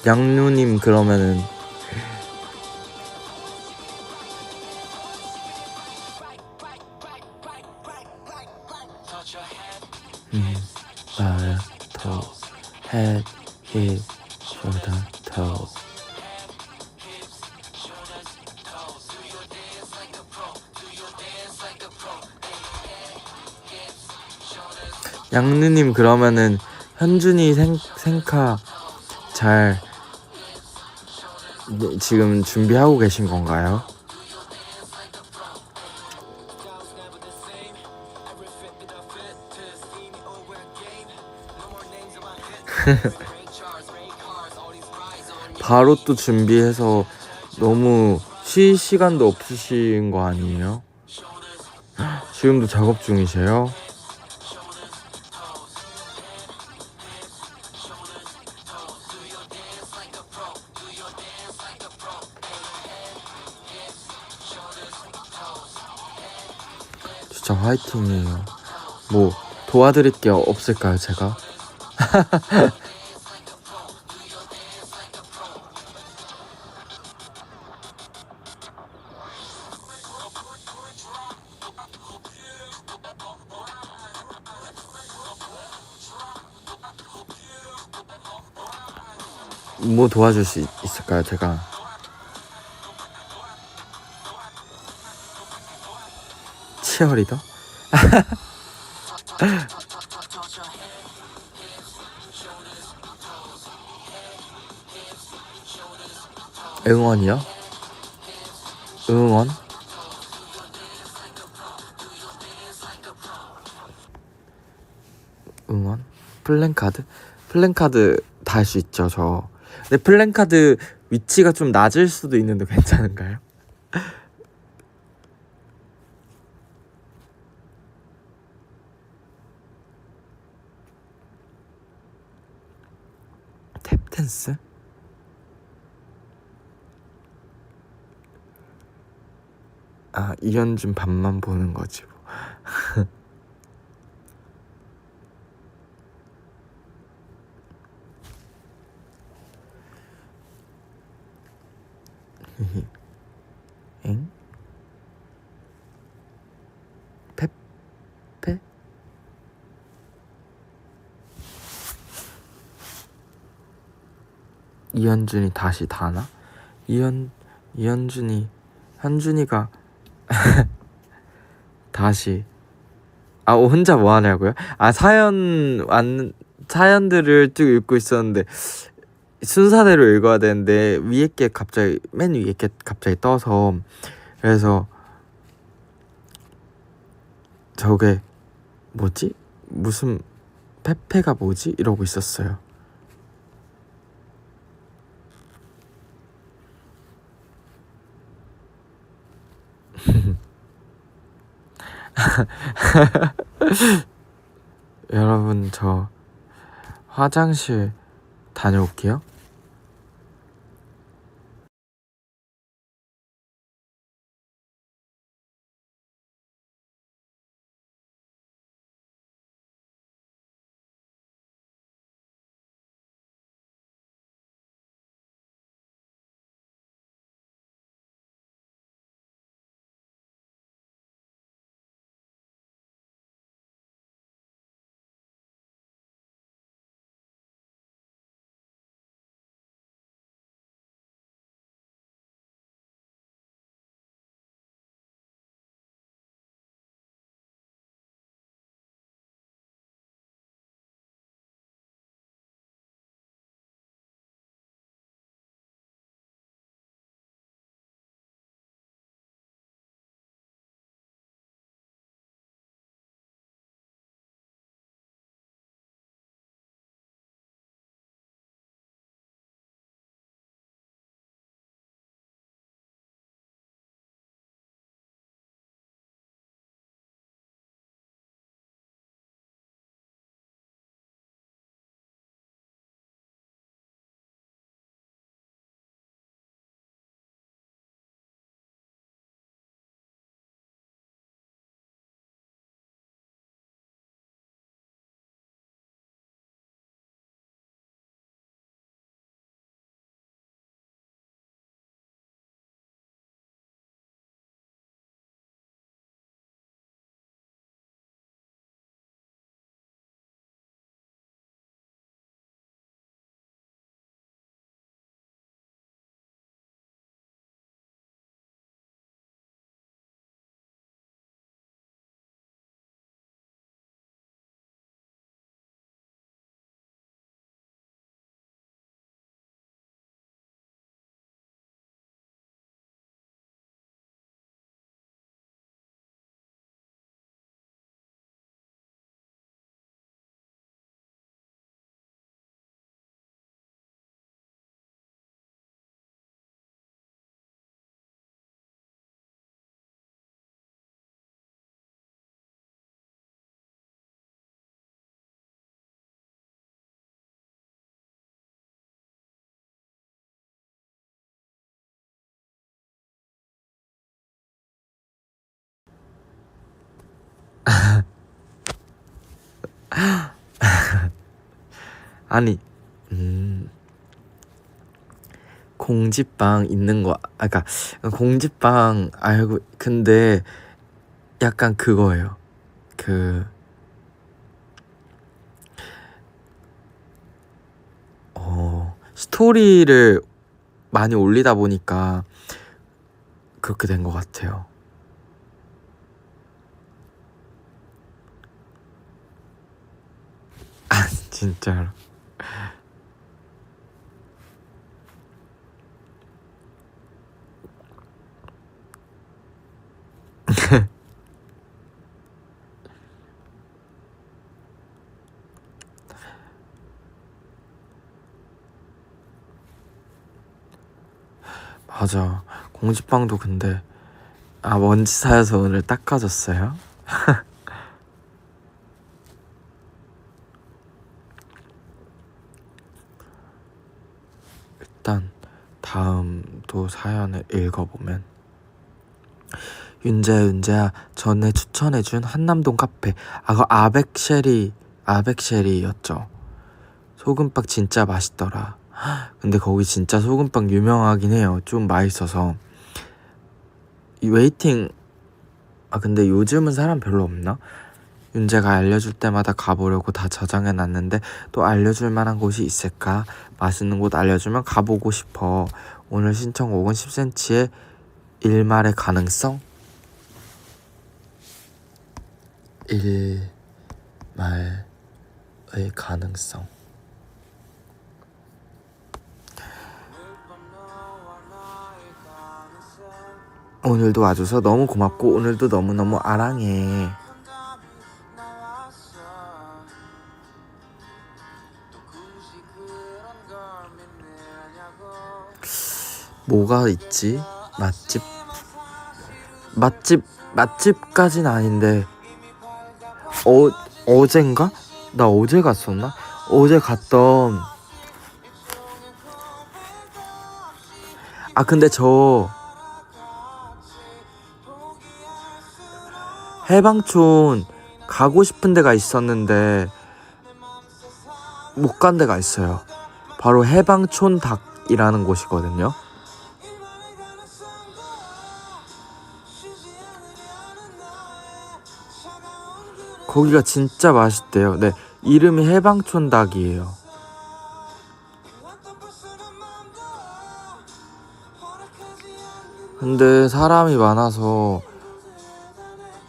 양누님 그러면은 발, 더, head, hip, shoulder, toe. 양누님 그러면은 현준이 생카 잘 지금 준비하고 계신 건가요? 바로 또 준비해서 너무 쉴 시간도 없으신 거 아니에요? 지금도 작업 중이세요? 진짜 화이팅이에요. 뭐 도와드릴 게 없을까요, 제가? 뭐 도와줄 수 있을까요, 제가? 치어리더? 응원이요? 응원? 응원? 플랜카드? 플랜카드 다 할 수 있죠, 저. 근데 플랜카드 위치가 좀 낮을 수도 있는데 괜찮은가요? 탭댄스? 아, 이현준 밥만 보는 거지 뭐. 엥? 페페? 이현준이 다시 다나? 이현준이 현준이가 다시 혼자 뭐 하냐고요? 사연들을 쭉 읽고 있었는데 순서대로 읽어야 되는데 맨 위에 게 갑자기 떠서 그래서 저게 뭐지? 무슨 페페가 뭐지? 이러고 있었어요. 여러분 저 화장실 다녀올게요. 아니 공지빵 있는 거 아까 공지빵 알고 근데 약간 그거예요. 그 스토리를 많이 올리다 보니까 그렇게 된 것 같아요. 아 진짜로. 맞아. 공지빵도 근데 먼지 쌓여서 오늘 닦아줬어요. 일단 다음 또 사연을 읽어보면 윤재야 전에 추천해준 한남동 카페 그거 아백쉐리였죠. 소금빵 진짜 맛있더라. 근데 거기 진짜 소금빵 유명하긴 해요. 좀 맛있어서 이 웨이팅 근데 요즘은 사람 별로 없나? 윤재가 알려줄 때마다 가보려고 다 저장해놨는데 또 알려줄 만한 곳이 있을까? 맛있는 곳 알려주면 가보고 싶어. 오늘 신청곡은 10cm의 일말의 가능성? 일말의 가능성. 오늘도 와줘서 너무 고맙고 오늘도 너무너무 아랑해. 뭐가 있지? 맛집까진 아닌데 어젠가? 나 어제 갔었나? 어제 갔던 근데 저 해방촌 가고 싶은 데가 있었는데 못 간 데가 있어요. 바로 해방촌 닭이라는 곳이거든요. 거기가 진짜 맛있대요. 네, 이름이 해방촌 닭이에요. 근데 사람이 많아서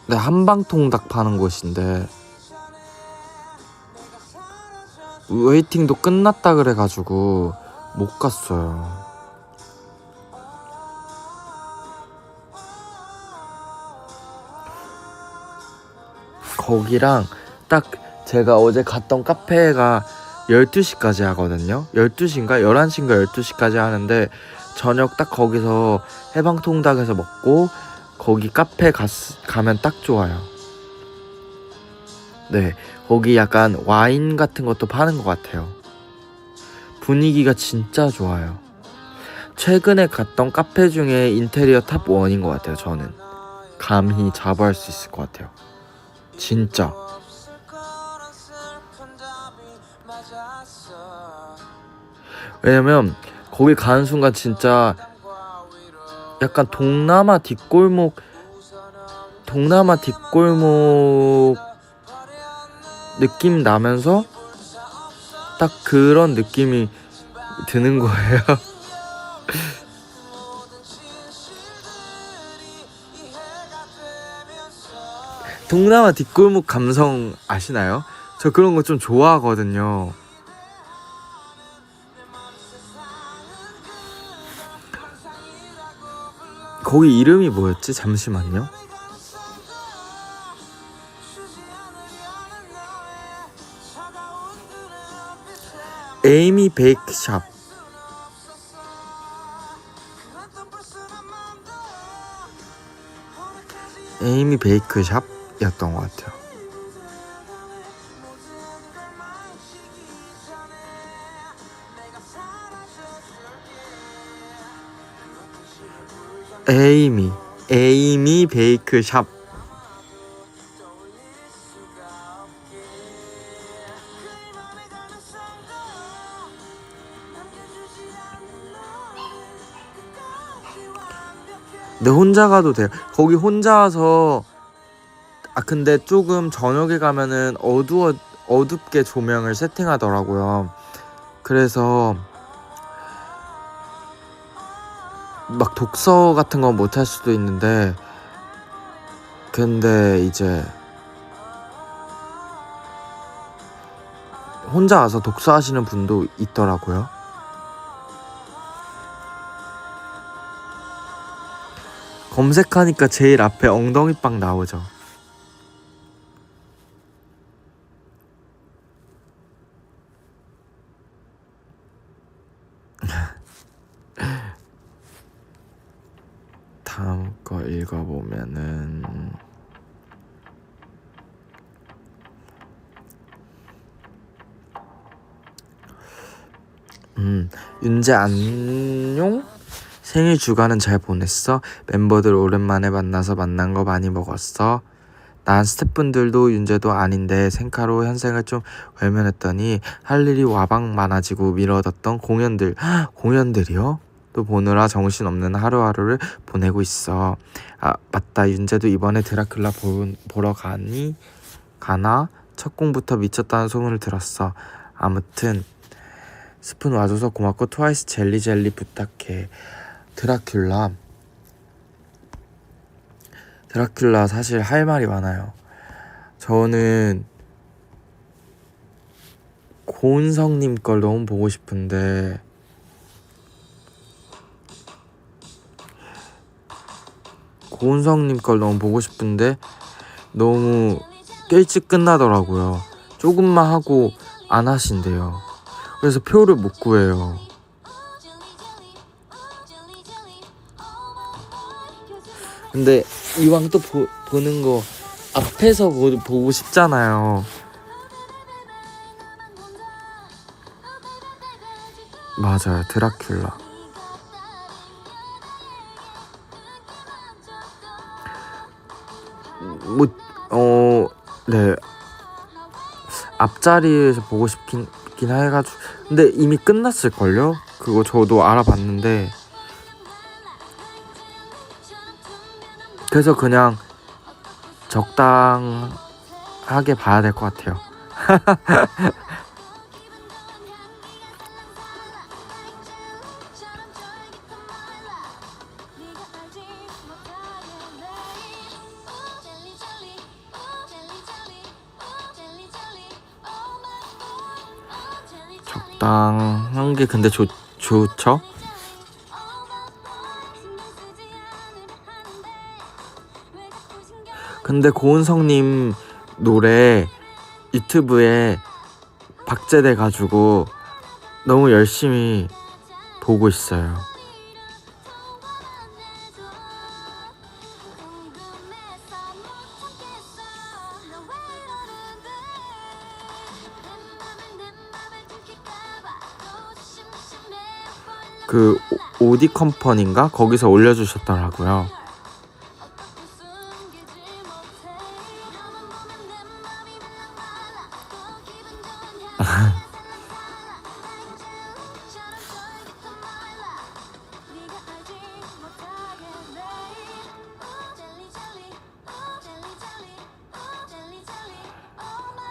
네, 한방통닭 파는 곳인데 웨이팅도 끝났다 그래가지고 못 갔어요. 거기랑 딱 제가 어제 갔던 카페가 12시까지 하거든요. 12시인가 11시인가 12시까지 하는데 저녁 딱 거기서 해방통닭에서 먹고 거기 카페 가면 딱 좋아요. 네, 거기 약간 와인 같은 것도 파는 것 같아요. 분위기가 진짜 좋아요. 최근에 갔던 카페 중에 인테리어 탑 1인 것 같아요. 저는 감히 자부할 수 있을 것 같아요. 진짜. 왜냐면 거기 가는 순간 진짜 약간 동남아 뒷골목 느낌 나면서 딱 그런 느낌이 드는 거예요. 동남아 뒷골목 감성 아시나요? 저 그런 거 좀 좋아하거든요. 거기 이름이 뭐였지? 잠시만요. 에이미 베이크샵. 에이미 베이크샵이었던 것 같아요. 에이미 베이크샵. 근데 혼자 가도 돼요. 거기 혼자 와서 근데 조금 저녁에 가면은 어둡게 조명을 세팅하더라고요. 그래서 막 독서 같은 건 못 할 수도 있는데 근데 이제 혼자 와서 독서하시는 분도 있더라고요. 검색하니까 제일 앞에 엉덩이빵 나오죠. 다음 거 읽어보면은 윤재 안녕? 생일 주간은 잘 보냈어? 멤버들 오랜만에 만나서 만난 거 많이 먹었어? 난 스태프분들도 윤재도 아닌데 생카로 현생을 좀 외면했더니 할 일이 와방 많아지고 미뤄뒀던 공연들이요? 또 보느라 정신없는 하루하루를 보내고 있어. 아 맞다, 윤재도 이번에 드라큘라 보러 가나? 첫 공부터 미쳤다는 소문을 들었어. 아무튼 스푼 와줘서 고맙고 트와이스 젤리 부탁해. 드라큘라 사실 할 말이 많아요. 저는 고은성님 걸 너무 보고 싶은데 너무 일찍 끝나더라고요. 조금만 하고 안 하신대요. 그래서 표를 못 구해요. 근데 이왕 또 보는 거 앞에서 보고 싶잖아요. 맞아요, 드라큘라. 네. 앞자리에서 보고 싶긴 해가지고. 근데 이미 끝났을걸요? 그거 저도 알아봤는데. 그래서 그냥 적당하게 봐야 될 것 같아요. 적당한 게 근데 좋죠? 근데 고은성님 노래 유튜브에 박제돼가지고 너무 열심히 보고 있어요. 그 오디 컴퍼니인가? 거기서 올려주셨더라고요.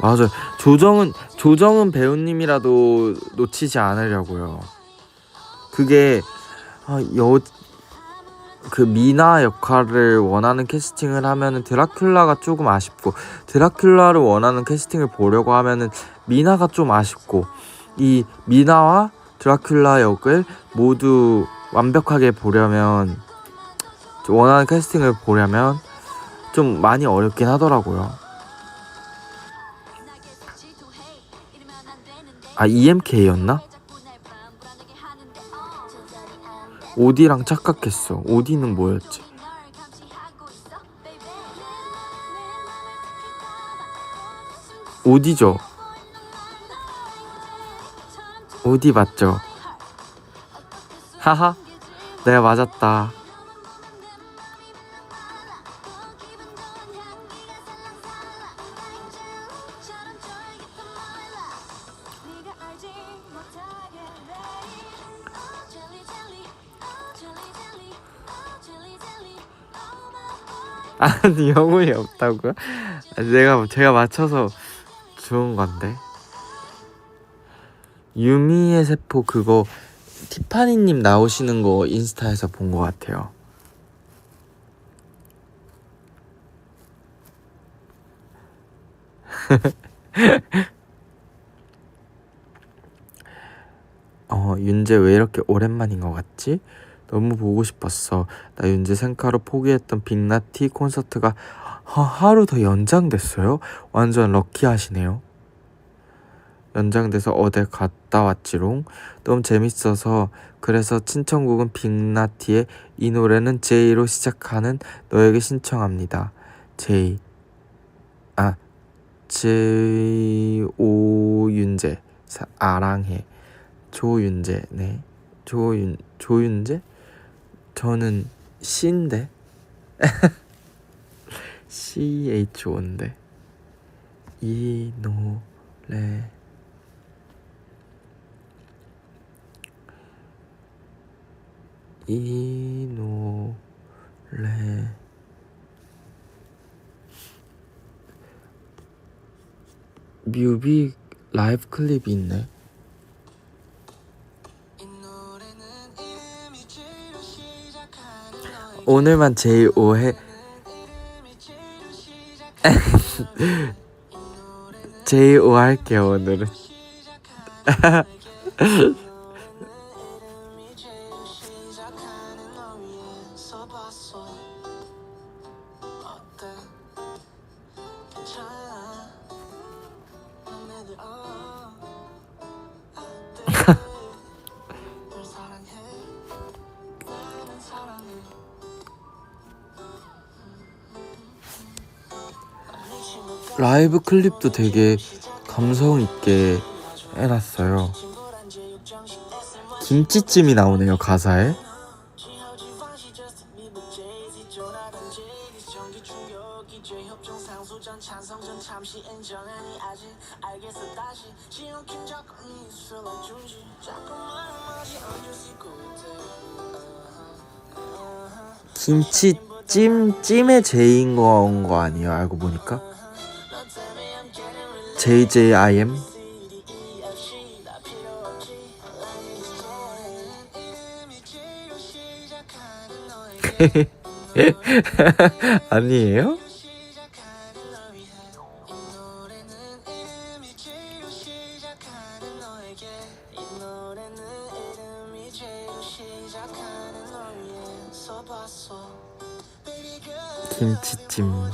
맞아요. 조정은 배우님이라도 놓치지 않으려고요. 그게 그 미나 역할을 원하는 캐스팅을 하면은 드라큘라가 조금 아쉽고, 드라큘라를 원하는 캐스팅을 보려고 하면은 미나가 좀 아쉽고, 이 미나와 드라큘라 역을 모두 완벽하게 보려면, 원하는 캐스팅을 보려면 좀 많이 어렵긴 하더라고요. EMK였나? 오디랑 착각했어. 오디는 뭐였지? 오디죠? 오디 맞죠? 하하, 내가 맞았다. 아니 영혼이 없다고요? 제가 맞춰서 좋은 건데. 유미의 세포 그거 티파니님 나오시는 거 인스타에서 본 것 같아요. 윤재 왜 이렇게 오랜만인 것 같지? 너무 보고 싶었어. 나 윤재 생카로 포기했던 빅나티 콘서트가 하루 더 연장됐어요? 완전 럭키하시네요. 연장돼서 어딜 갔다 왔지롱. 너무 재밌어서. 그래서 신청곡은 빅나티의 이 노래는 제이로 시작하는 너에게 신청합니다. 제이 오윤재 아랑해 조윤재. 네, 조윤재? 저는 C인데 CHO인데. 이 노래 뮤비 라이브 클립이 있네. 오늘만 제일 오해 제일 오할게요 오늘은. 라이브 클립도 되게 감성 있게 해놨어요. 김치찜이 나오네요 가사에. 김치찜에 제이인 거 아니에요? 알고 보니까 JJIM. 아니에요? 김치찜.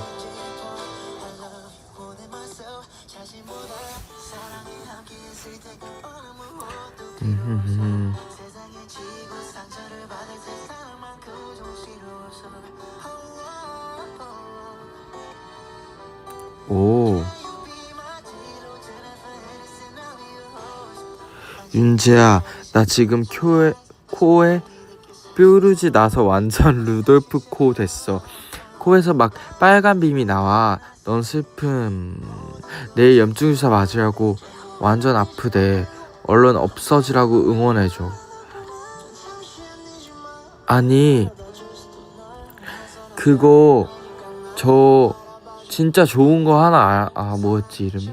오. 윤재야, 나 지금 코에 뾰루지 나서 완전 루돌프 코 됐어. 코에서 막 빨간 빔이 나와. 넌 슬픔. 내일 염증 주사 맞으려고. 완전 아프대. 얼른 없어지라고 응원해줘. 아니 그거 저 진짜 좋은 거 하나 뭐였지 이름이?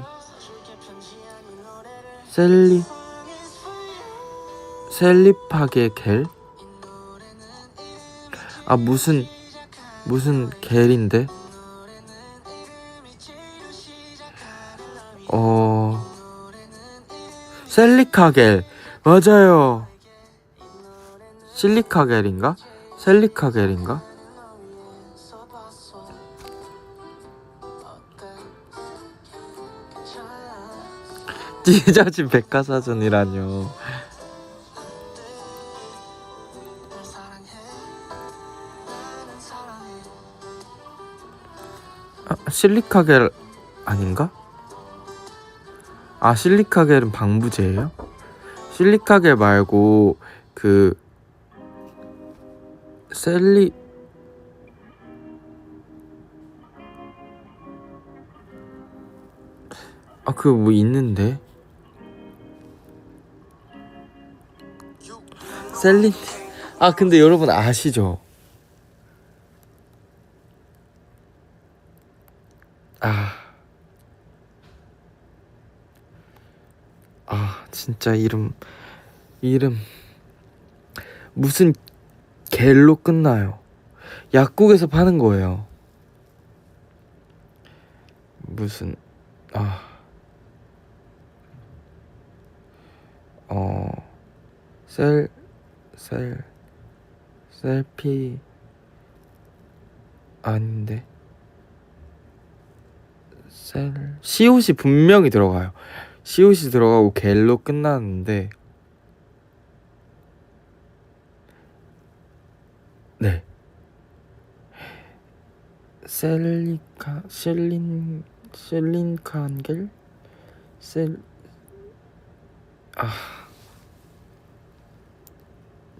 셀리파게 겔? 무슨 겔인데? 셀리카겔 맞아요. 실리카겔인가? 셀리카겔인가? 찢어진 백과사전이라뇨. 실리카겔 아닌가? 실리카겔은 방부제예요? 실리카겔 말고 그 그거 뭐 있는데? 근데 여러분 아시죠? 아 진짜 이름 무슨 겔로 끝나요. 약국에서 파는 거예요. 무슨 아 어 셀 셀피 아닌데 시옷이 분명히 들어가요. 시옷이 들어가고 겔로 끝나는데 네 실린칸겔 셀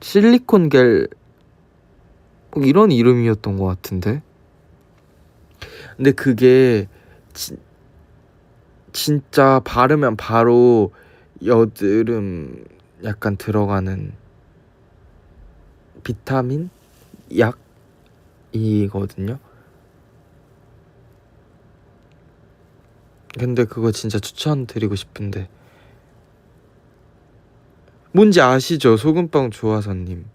실리콘겔 이런 이름이었던 것 같은데. 근데 그게 진짜 바르면 바로 여드름 약간 들어가는 비타민 약이거든요. 근데 그거 진짜 추천드리고 싶은데 뭔지 아시죠? 소금빵 조화선님.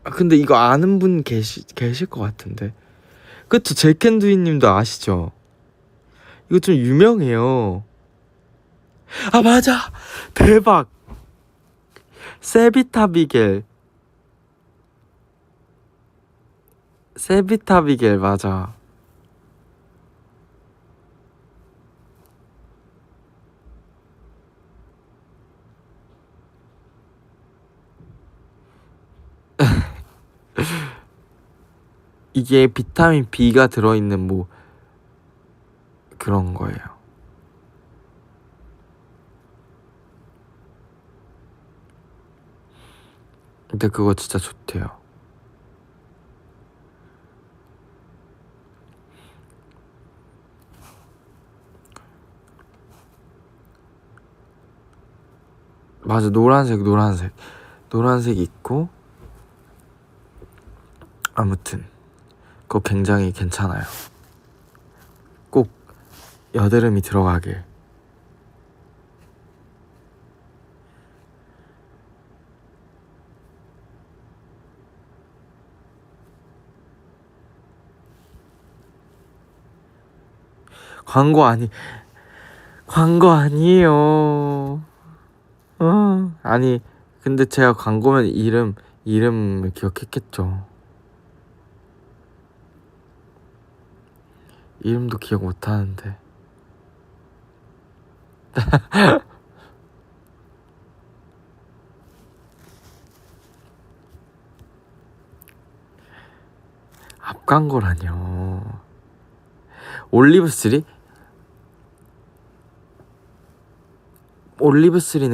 근데 이거 아는 분 계실 것 같은데. 그쵸? 잭앤두이님도 아시죠? 이거 좀 유명해요. 아 맞아! 대박! 세비타비겔 맞아. 이게 비타민 B가 들어있는 뭐 그런 거예요. 근데 그거 진짜 좋대요. 맞아, 노란색 있고. 아무튼 그거 굉장히 괜찮아요. 꼭 여드름이 들어가길. 광고 아니에요. 아니 근데 제가 광고면 이름을 기억했겠죠. 이름도 기억 못하는데. 앞 광고라뇨. 올리브3는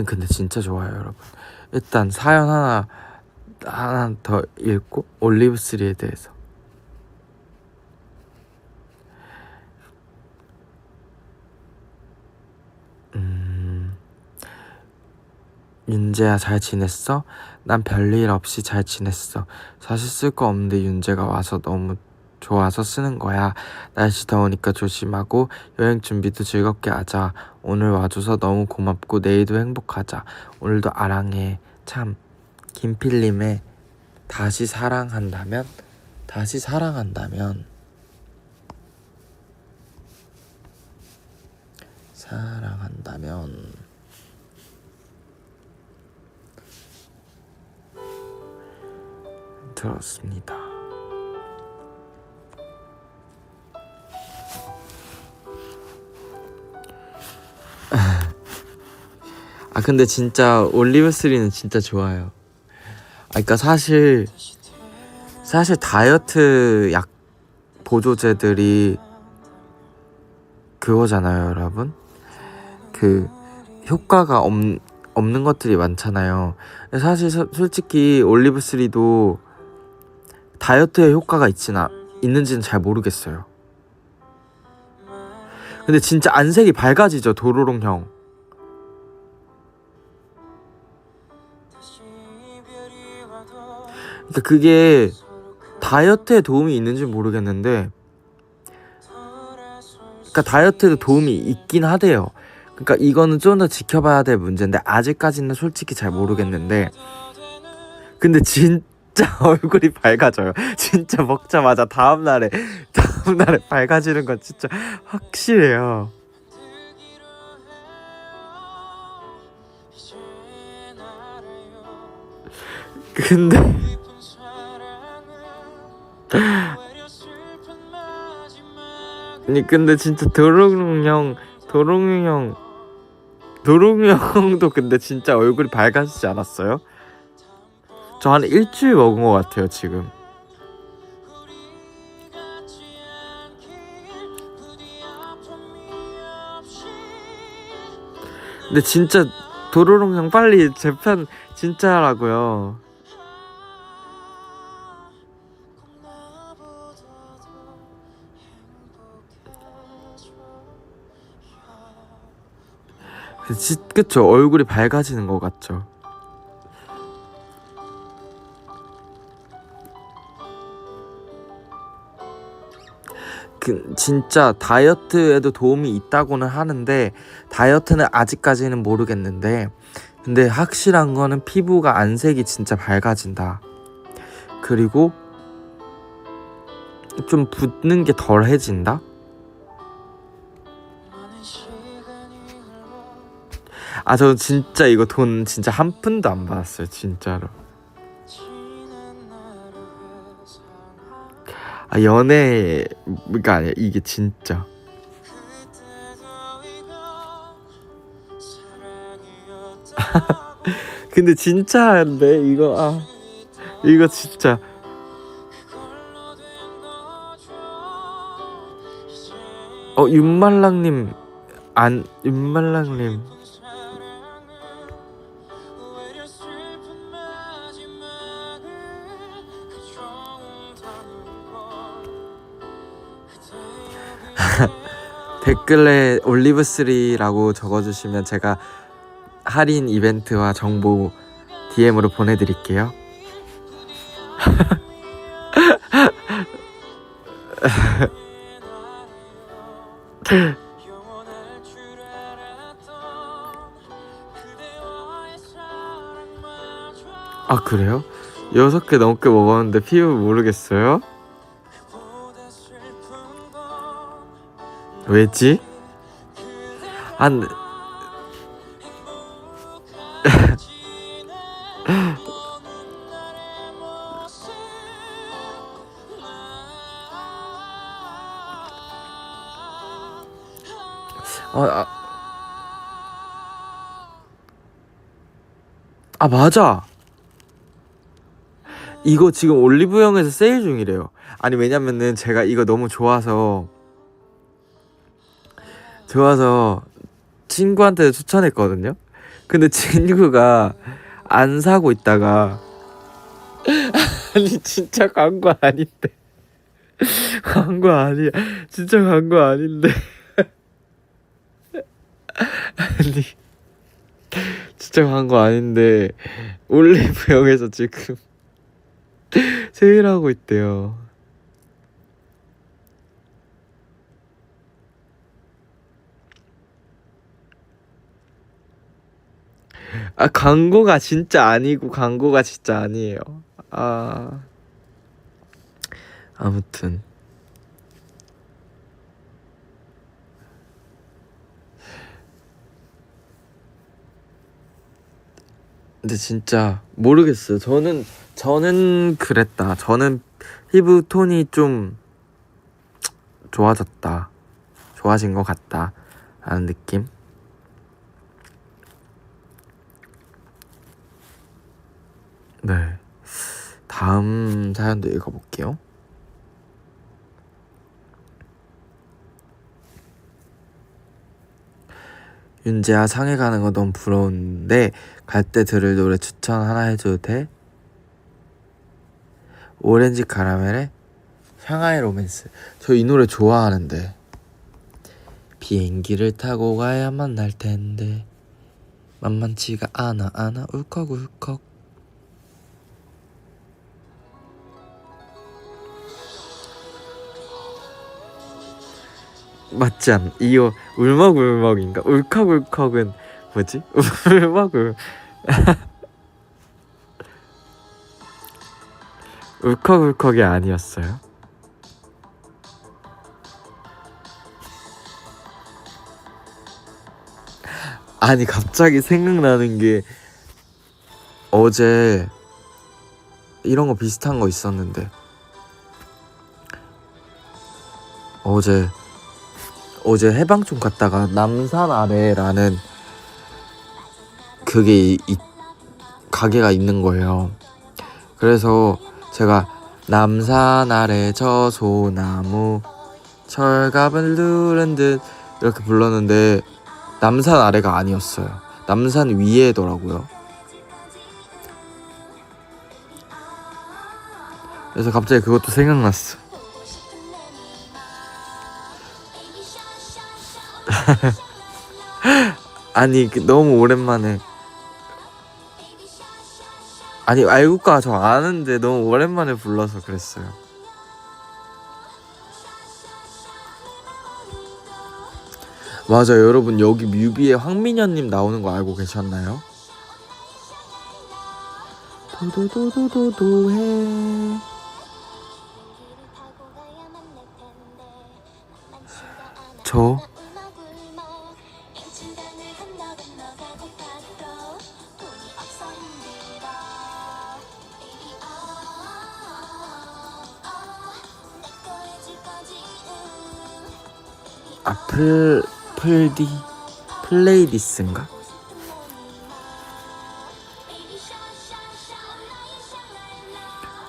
근데 진짜 좋아요, 여러분. 일단 사연 하나 더 읽고 올리브3에 대해서. 윤재야 잘 지냈어? 난 별일 없이 잘 지냈어. 사실 쓸 거 없는데 윤재가 와서 너무 좋아서 쓰는 거야. 날씨 더우니까 조심하고 여행 준비도 즐겁게 하자. 오늘 와줘서 너무 고맙고 내일도 행복하자. 오늘도 아랑해. 참 김필님의 다시 사랑한다면 들었습니다. 근데 진짜 올리브3는 진짜 좋아요. 그러니까 사실 다이어트 약 보조제들이 그거잖아요, 여러분. 그 효과가 없는 것들이 많잖아요. 사실 솔직히 올리브3도 다이어트에 효과가 있는지는 잘 모르겠어요. 근데 진짜 안색이 밝아지죠, 도로롱 형. 그러니까 그게 다이어트에 도움이 있는지 모르겠는데, 그러니까 다이어트에도 도움이 있긴 하대요. 그러니까 이거는 좀 더 지켜봐야 될 문제인데 아직까지는 솔직히 잘 모르겠는데, 근데 진짜 얼굴이 밝아져요. 진짜 먹자마자 다음날에 밝아지는 건 진짜 확실해요. 근데 아니 근데 진짜 도롱뇽 형도 근데 진짜 얼굴이 밝아지지 않았어요? 저 한 일주일 먹은 것 같아요 지금. 근데 진짜 도로롱 형 빨리 제 편 진짜 하라고요. 그쵸, 얼굴이 밝아지는 것 같죠. 진짜 다이어트에도 도움이 있다고는 하는데, 다이어트는 아직까지는 모르겠는데, 근데 확실한 거는 피부가 안색이 진짜 밝아진다. 그리고 좀 붓는 게 덜해진다? 저 진짜 이거 돈 진짜 한 푼도 안 받았어요, 진짜로. 연애가 아니야, 이게 진짜. 근데 진짜인데 이거 진짜. 윤말랑님 댓글에 올리브3라고 적어주시면 제가 할인 이벤트와 정보 DM으로 보내드릴게요. 그래요? 6개 넘게 먹었는데 피부 모르겠어요? 왜지? 맞아. 이거 지금 올리브영에서 세일 중이래요. 아니 왜냐면은 제가 이거 너무 좋아서 친구한테 추천했거든요. 근데 친구가 안 사고 있다가 아니 진짜 광고 아닌데 광고 아니야, 진짜 광고 아닌데 아니 진짜 광고 아닌데 올리브영에서 지금 세일하고 있대요. 광고가 진짜 아니고 광고가 진짜 아니에요. 아무튼 근데 진짜 모르겠어요. 저는 그랬다. 저는 피부 톤이 좀 좋아진 것 같다 라는 느낌. 네, 다음 사연도 읽어볼게요. 윤재야, 상해 가는 거 너무 부러운데 갈 때 들을 노래 추천 하나 해줘도 돼? 오렌지 카라멜의 상하이 로맨스. 저 이 노래 좋아하는데. 비행기를 타고 가야 만날 텐데 만만치가 않아 울컥울컥. 맞지 않? 이거 울먹울먹인가? 울컥울컥은 뭐지? 울먹울 울컥울컥이 아니었어요? 아니 갑자기 생각나는 게 어제 이런 거 비슷한 거 있었는데 어제 해방촌 갔다가 남산 아래라는 가게가 있는 거예요. 그래서 제가 남산 아래 저 소나무 철갑을 누른 듯 이렇게 불렀는데 남산 아래가 아니었어요. 남산 위에더라고요. 그래서 갑자기 그것도 생각났어. 아니 너무 오랜만에 아니 알고가 저 아는데 너무 오랜만에 불러서 그랬어요. 맞아요 여러분 여기 뮤비에 황민현님 나오는 거 알고 계셨나요? 도도도도도도해 저 플레이디스인가?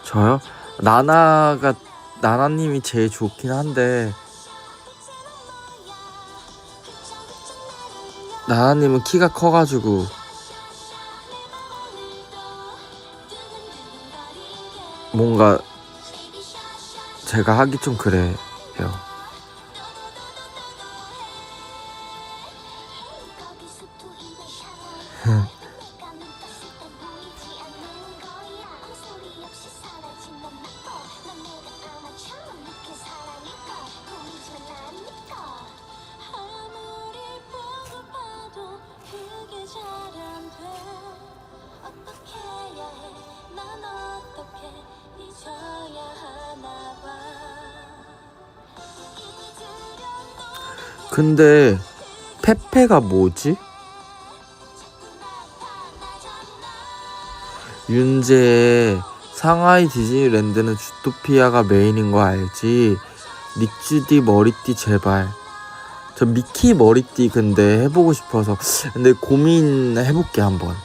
저요? 나나님이 제일 좋긴 한데 나나님은 키가 커가지고 뭔가 제가 하기 좀 그래요. 근데 페페가 뭐지? 윤재의 상하이 디즈니랜드는 주토피아가 메인인 거 알지? 닉주디 머리띠 제발. 저 미키 머리띠 근데 해보고 싶어서 근데 고민해볼게 한번.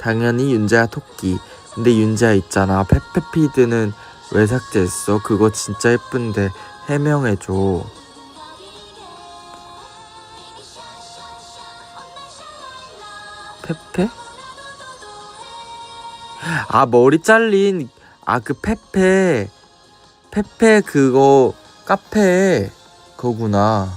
당연히 윤재야 토끼. 근데 윤재야 있잖아 페페피드는 왜 삭제했어? 그거 진짜 예쁜데 해명해줘. 페페? 아 머리 잘린 그 페페 그거 카페 거구나.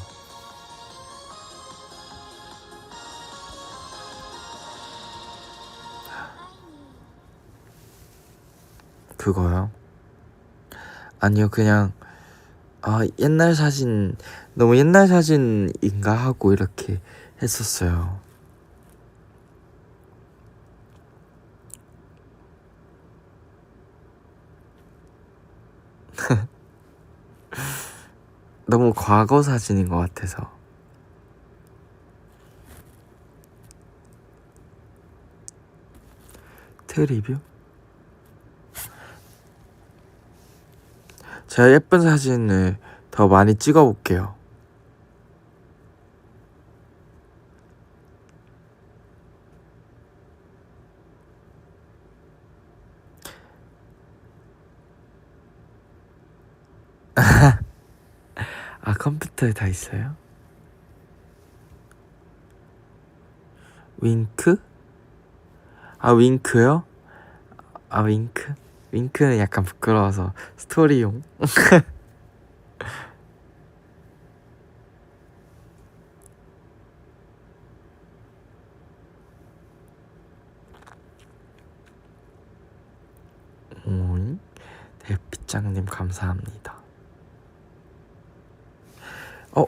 그거요? 아니요 그냥 옛날 사진 너무 옛날 사진인가 하고 이렇게 했었어요. 너무 과거 사진인 것 같아서. 트리뷰? 제가 예쁜 사진을 더 많이 찍어볼게요. 컴퓨터에 다 있어요? 윙크? 윙크요? 윙크? 윙크는 약간 부끄러워서 스토리용. 대피장님 감사합니다.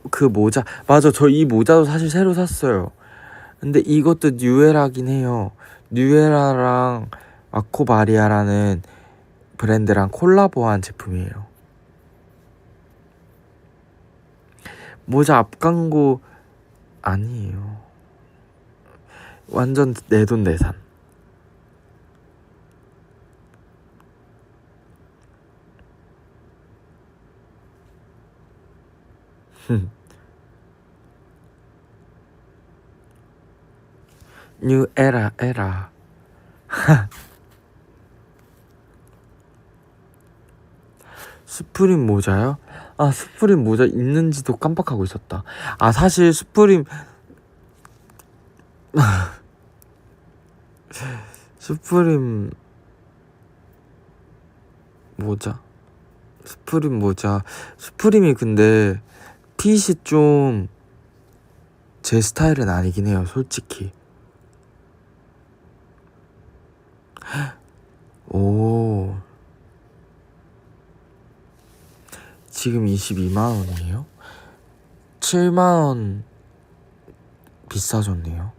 그 모자. 맞아. 저 이 모자도 사실 새로 샀어요. 근데 이것도 뉴에라긴 해요. 뉴에라랑 마코바리아라는 브랜드랑 콜라보한 제품이에요. 모자 앞 광고 아니에요. 완전 내돈내산. 뉴에라. 스프림 모자요? 스프림 모자 있는지도 깜빡하고 있었다. 사실 스프림 스프림 모자 스프림이 근데 핏이 좀 제 스타일은 아니긴 해요, 솔직히. 오, 지금 22만 원이에요? 7만 원 비싸졌네요.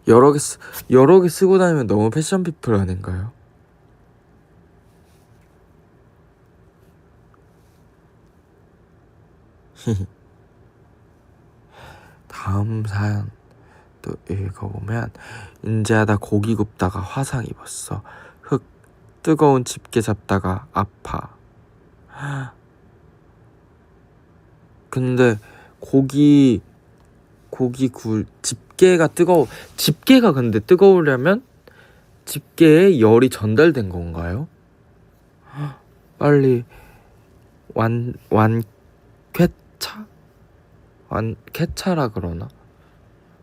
여러 개 쓰고 다니면 너무 패션 피플 아닌가요? 다음 사연 또 읽어보면, 인제하다 고기 굽다가 화상 입었어. 흑. 뜨거운 집게 잡다가 아파. 근데 집게가 근데 뜨거우려면 집게에 열이 전달된 건가요? 빨리 완쾌차라 그러나?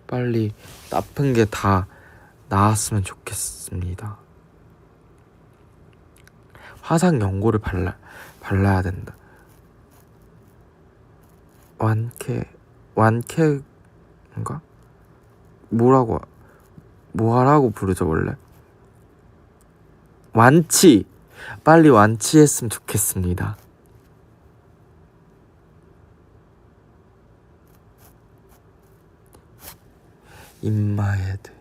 빨리 나쁜 게 다 나았으면 좋겠습니다. 화상 연고를 발라야 된다. 완쾌인가? 뭐하라고 부르죠 원래? 빨리 완치했으면 좋겠습니다. 인마헤드.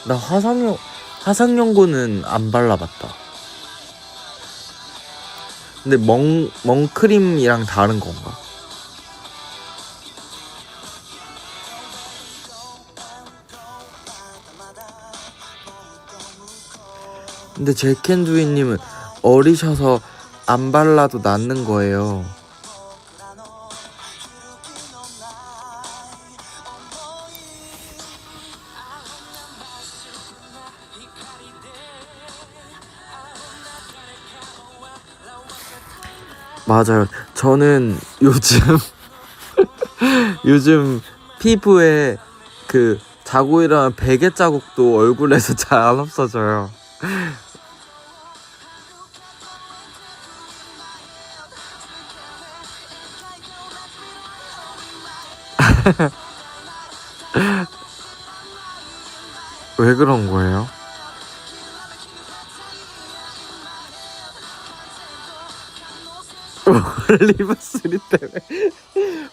나 화상연고는 안 발라봤다. 근데 멍크림이랑 다른 건가? 근데 제켄두이님은 어리셔서 안 발라도 낫는 거예요. 맞아요. 저는 요즘 피부에 그 자고 일어난 베개 자국도 얼굴에서 잘 안 없어져요. 왜 그런 거예요?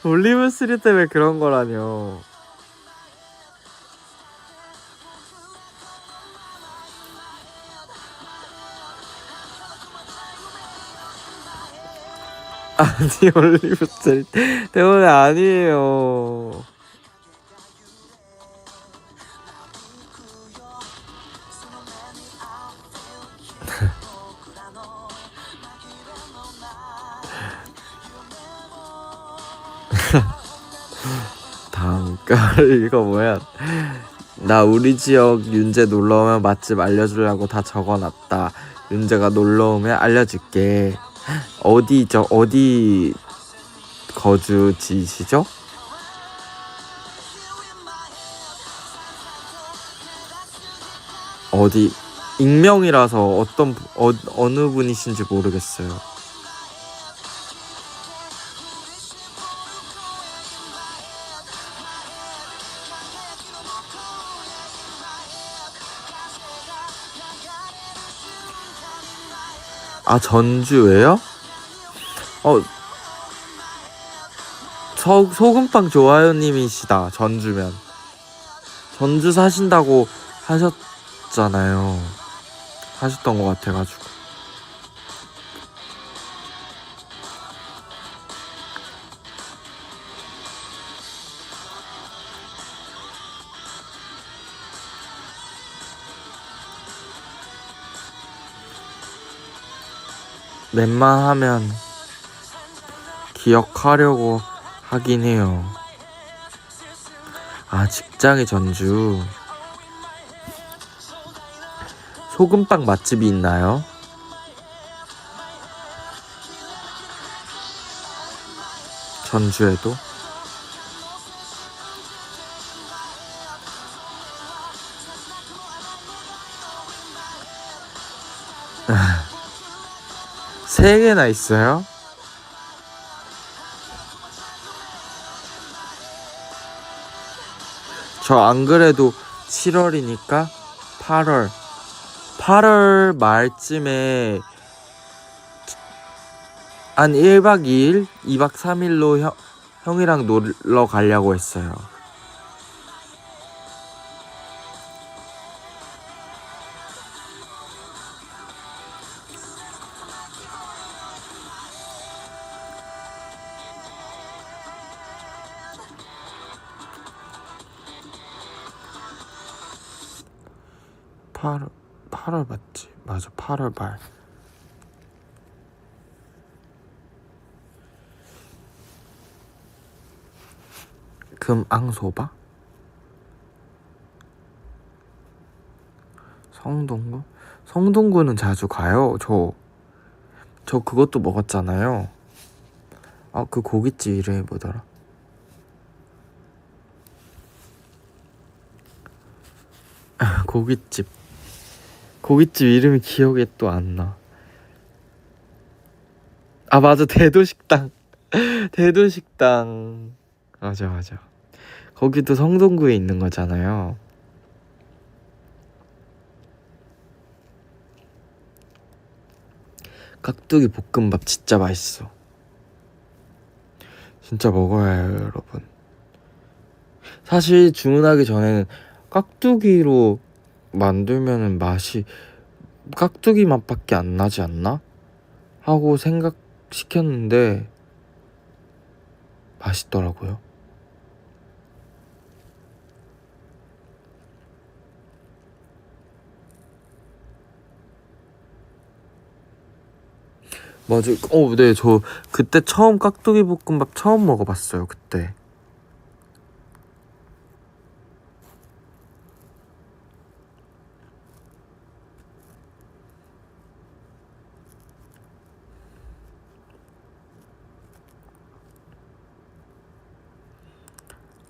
올리브3 때문에 그런 거라뇨. 아니, 올리브3 때문에 아니에요. 다음 걸 읽어보면, 나 우리 지역 윤재 놀러오면 맛집 알려주려고 다 적어놨다. 윤재가 놀러 오면 알려줄게. 어디 거주지시죠? 어디 익명이라서 어느 분이신지 모르겠어요. 아, 전주예요? 어, 소금빵 좋아요님이시다. 전주면 전주 사신다고 하셨잖아요. 하셨던 것 같아가지고. 웬만하면 기억하려고 하긴 해요. 아, 직장이 전주. 소금빵 맛집이 있나요? 전주에도? 세 개나 있어요? 저 안 그래도 7월이니까 8월 말쯤에 한 1박 2일, 2박 3일로 형이랑 놀러 가려고 했어요. 팔월 맞지? 맞아, 8월 말. 금앙소바? 성동구? 성동구는 자주 가요. 저 그것도 먹었잖아요. 아, 그 고깃집 이름이 뭐더라? 고깃집 이름이 기억에 또 안 나. 아, 맞아, 대도식당. 대도식당. 맞아. 거기도 성동구에 있는 거잖아요. 깍두기 볶음밥 진짜 맛있어. 진짜 먹어야 해요, 여러분. 사실 주문하기 전에는 깍두기로 만들면은 맛이 깍두기 맛밖에 안 나지 않나? 하고 생각시켰는데 맛있더라고요. 맞아. 네, 저 그때 처음 깍두기 볶음밥 처음 먹어봤어요. 그때.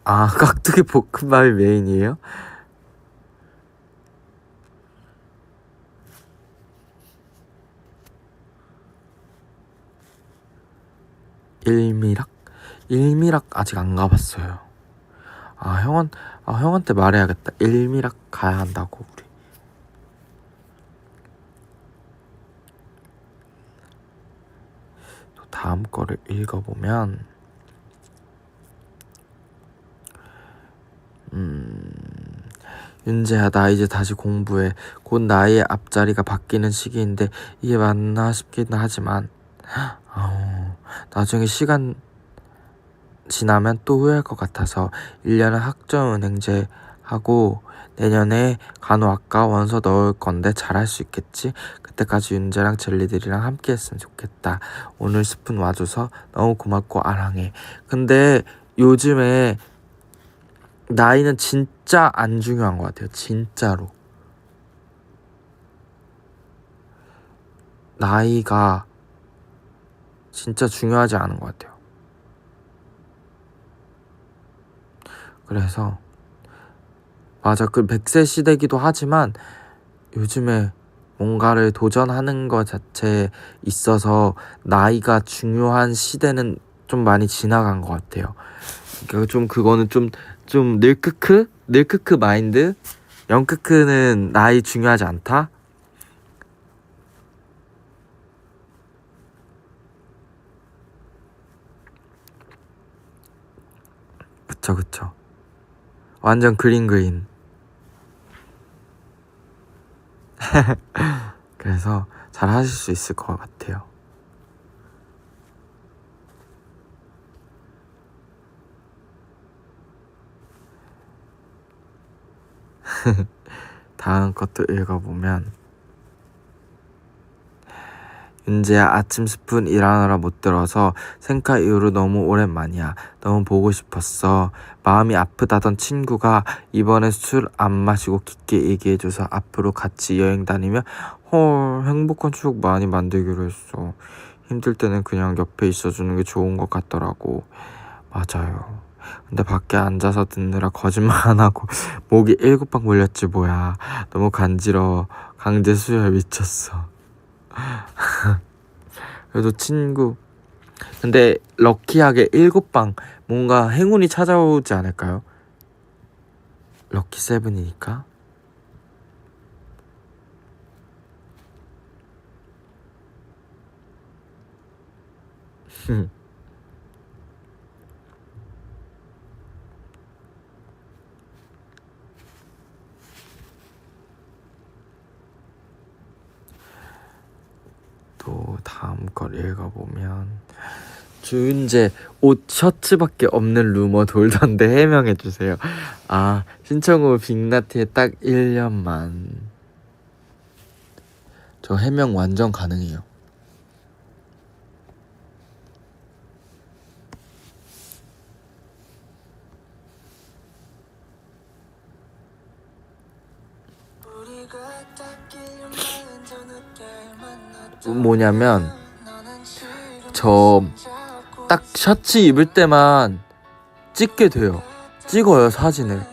아, 깍두기 볶음밥이 메인이에요? 일미락 아직 안 가봤어요. 형한테 말해야겠다. 일미락 가야 한다고 우리. 또 다음 거를 읽어보면 윤재야, 나 이제 다시 공부해. 곧 나의 앞자리가 바뀌는 시기인데 이게 맞나 싶기는 하지만 나중에 시간 지나면 또 후회할 것 같아서 1년은 학점은행제 하고 내년에 간호학과 원서 넣을 건데 잘할 수 있겠지? 그때까지 윤재랑 젤리들이랑 함께 했으면 좋겠다. 오늘 스푼 와줘서 너무 고맙고 아랑해. 근데 요즘에 나이는 진짜 안 중요한 것 같아요. 진짜로. 나이가 진짜 중요하지 않은 것 같아요. 그래서 맞아, 그 100세 시대기도 하지만 요즘에 뭔가를 도전하는 것 자체에 있어서 나이가 중요한 시대는 좀 많이 지나간 것 같아요. 그러니까 좀 그거는 좀 닐크크 마인드. 영크크는 나이 중요하지 않다. 그쵸. 완전 그린. 그래서 잘 하실 수 있을 것 같아요. 다음 것도 읽어보면, 윤재야, 아침 스푼 일하느라 못 들어서 생카 이후로 너무 오랜만이야. 너무 보고 싶었어. 마음이 아프다던 친구가 이번에 술 안 마시고 깊게 얘기해줘서 앞으로 같이 여행 다니며 헐 행복한 추억 많이 만들기로 했어. 힘들 때는 그냥 옆에 있어주는 게 좋은 것 같더라고. 맞아요. 근데 밖에 앉아서 듣느라 거짓말 안 하고 목이 7방 물렸지 뭐야. 너무 간지러워. 강제 수혈 미쳤어. 그래도 친구, 근데 럭키하게 7방 뭔가 행운이 찾아오지 않을까요? 럭키 세븐이니까. 또 다음 걸 읽어보면, 주윤재 옷 셔츠밖에 없는 루머 돌던데 해명해주세요. 아, 신청 후 빅나티에 딱 1년만. 저 해명 완전 가능해요. 뭐냐면 저 딱 셔츠 입을 때만 찍게 돼요. 찍어요, 사진을.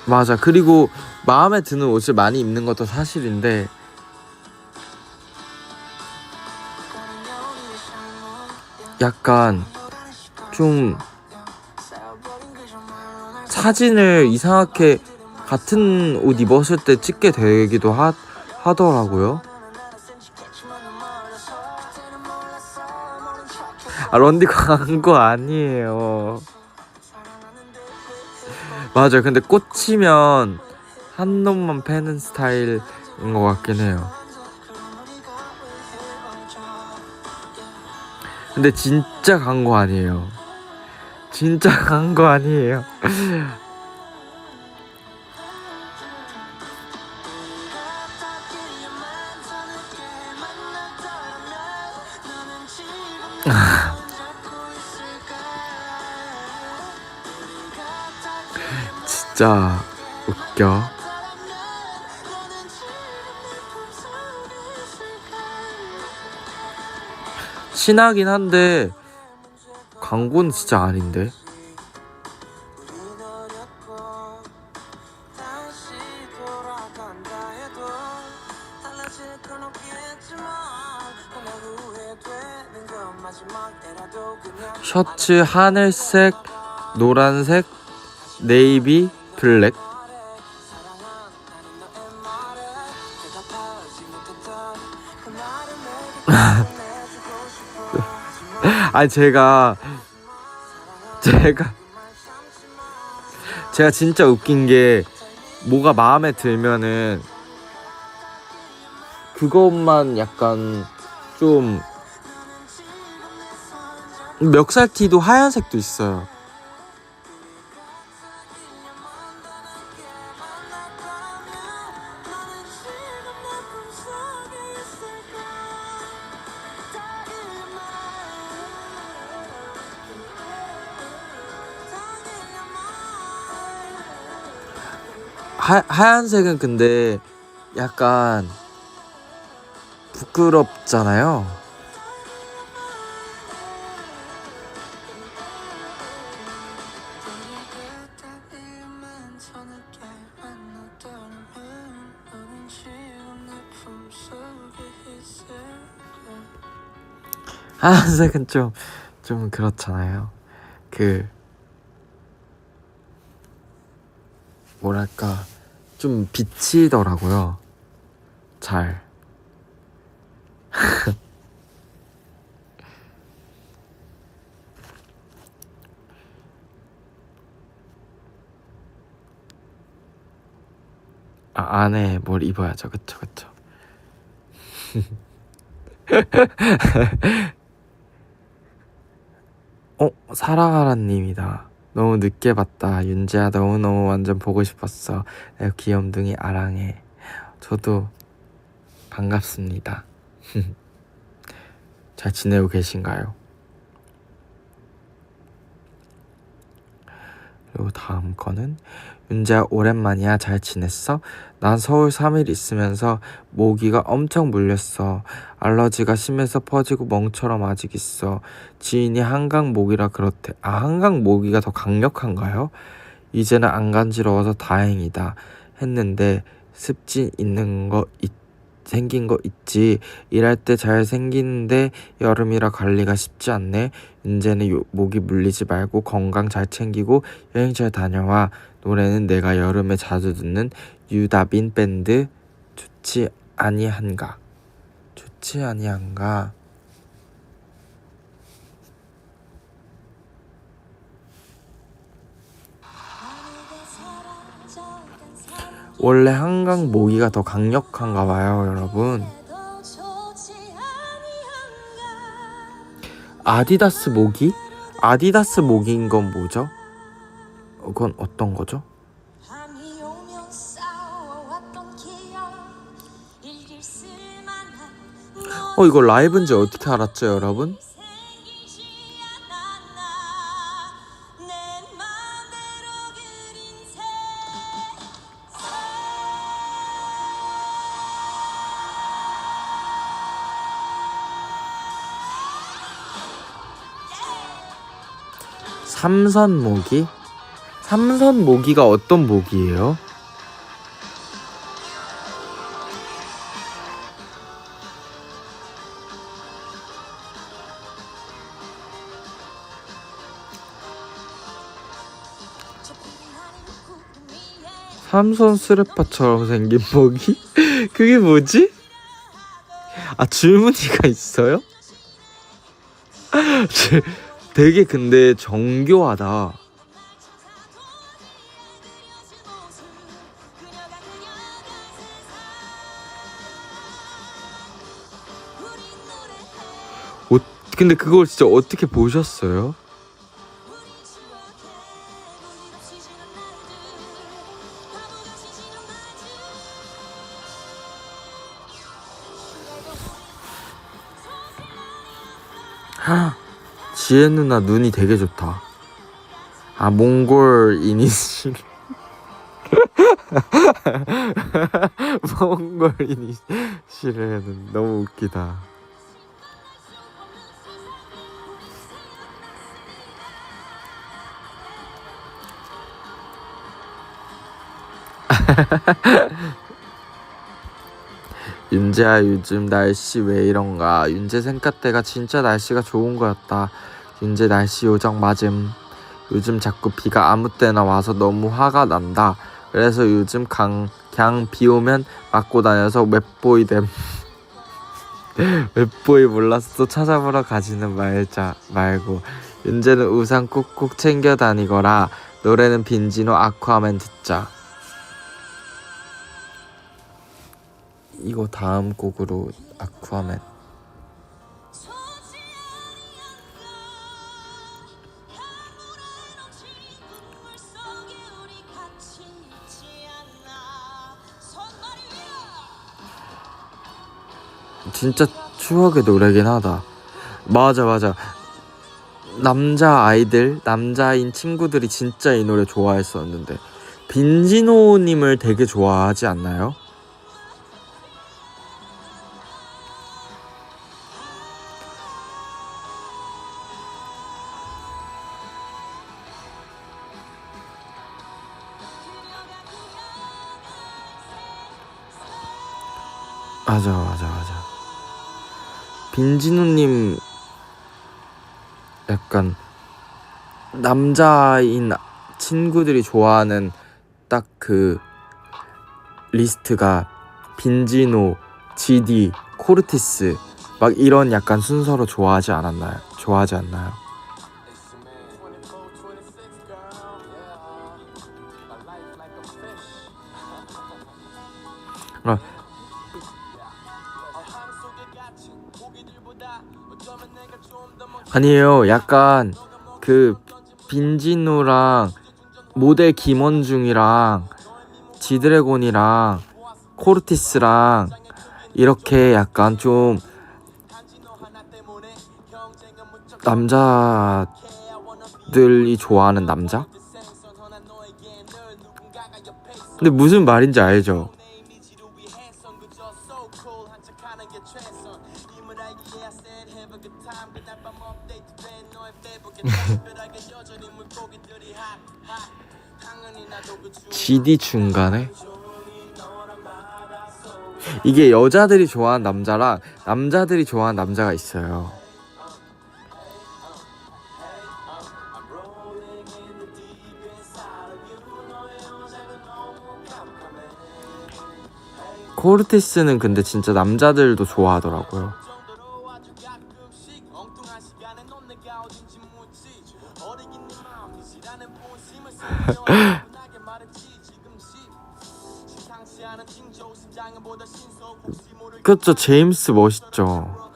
맞아. 그리고 마음에 드는 옷을 많이 입는 것도 사실인데, 약간 좀 사진을 이상하게 같은 옷 입었을 때 찍게 되기도 하더라고요. 아, 런디 광고 아니에요. 맞아요. 근데 꽂히면 한 놈만 패는 스타일인 것 같긴 해요. 근데 진짜 광고 아니에요. 진짜 광고 아니에요. 진짜 웃겨. 신하긴 한데 광고는 진짜 아닌데. 셔츠 하늘색, 노란색, 네이비, 블랙. 아니 제가 진짜 웃긴 게, 뭐가 마음에 들면은 그것만 약간 좀, 멱살티도 하얀색도 있어요. 하얀색은 근데 약간 부끄럽잖아요. 하얀색은 좀 그렇잖아요. 그 뭐랄까 좀 비치더라고요. 잘. 안에 뭘 입어야죠. 그쵸. 사랑하라님이다. 너무 늦게 봤다. 윤지야 너무너무 완전 보고 싶었어. 귀염둥이 아랑해. 저도 반갑습니다. 잘 지내고 계신가요? 그리고 다음 거는 윤지야 오랜만이야. 잘 지냈어? 난 서울 3일 있으면서 모기가 엄청 물렸어. 알러지가 심해서 퍼지고 멍처럼 아직 있어. 지인이 한강 모기라 그렇대. 한강 모기가 더 강력한가요? 이제는 안 간지러워서 다행이다 했는데 습진 생긴 거 있지. 일할 때 잘 생기는데 여름이라 관리가 쉽지 않네. 이제는 모기 물리지 말고 건강 잘 챙기고 여행 잘 다녀와. 노래는 내가 여름에 자주 듣는 유다빈 밴드 좋지 아니한가. 원래 한강 모기가 더 강력한가 봐요, 여러분. 아디다스 모기? 아디다스 모기인 건 뭐죠? 그건 어떤 거죠? 이거 라이브인지 어떻게 알았죠, 여러분? 삼선모기? 삼선모기가 어떤 모기예요? 삼선 스레파처럼 생긴 모기? 그게 뭐지? 줄무늬가 있어요? 되게 근데 정교하다. 근데 그걸 진짜 어떻게 보셨어요? 지혜 누나 눈이 되게 좋다. 몽골 이니시를 몽골 이니시를 너무 웃기다. 윤재야 요즘 날씨 왜 이런가. 윤재 생각 때가 진짜 날씨가 좋은 거였다. 윤재 날씨 요정 맞음. 요즘 자꾸 비가 아무 때나 와서 너무 화가 난다. 그래서 요즘 그냥 비 오면 맞고 다녀서 웹보이 웹보이 몰라서 또 찾아보러 가지는 말고 윤재는 우산 꾹꾹 챙겨 다니거라. 노래는 빈지노 아쿠아맨 듣자. 이거 다음 곡으로 아쿠아맨. 진짜 추억의 노래긴 하다. 맞아. 남자인 친구들이 진짜 이 노래 좋아했었는데 빈지노님을 되게 좋아하지 않나요? 맞아. 빈지노님 약간 남자인 친구들이 좋아하는 딱 그 리스트가 빈지노, 지디, 코르티스 막 이런 약간 순서로 좋아하지 않나요? 아, 아니에요. 약간 그 빈지노랑 모델 김원중이랑 지드래곤이랑 코르티스랑 이렇게 약간 좀 남자들이 좋아하는 남자? 근데 무슨 말인지 알죠? GD 중간에? 이게 여자들이 좋아하는 남자랑 남자들이 좋아하는 남자가 있어요. 코르티스는 근데 진짜 남자들도 좋아하더라고요. 그쵸, 제임스 멋있죠.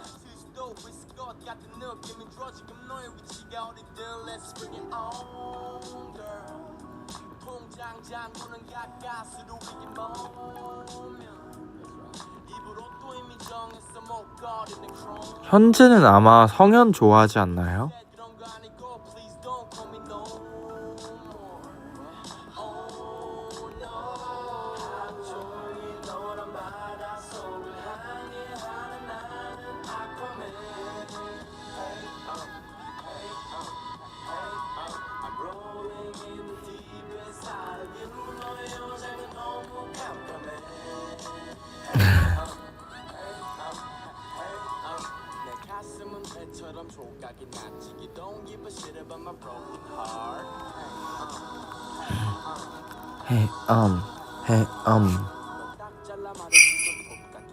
현재는 아마 성현 좋아하지 않나요?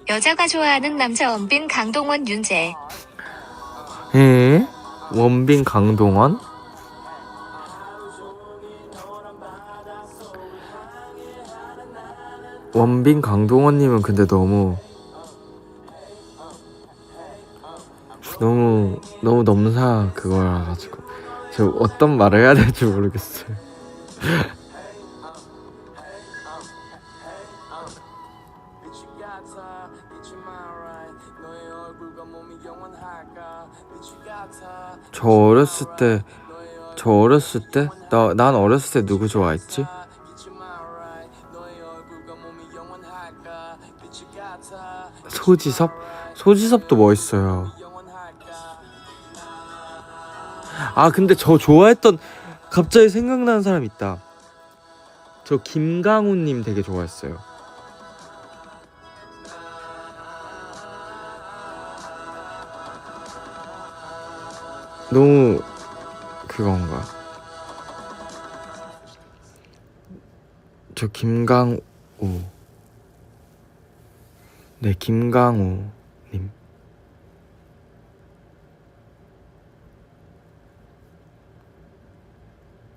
여자가 좋아하는 남자 원빈, 강동원, 윤재. 원빈, 강동원? 원빈, 강동원님은 근데 너무 넘사 그거라 가지고 저 어떤 말을 해야 될지 모르겠어요. 저 어렸을 때 난 어렸을 때 누구 좋아했지? 소지섭도 멋있어요. 아, 근데 저 좋아했던, 갑자기 생각나는 사람 있다. 저 김강훈님 되게 좋아했어요. 너무 그건가? 저 김강우. 네, 김강우님.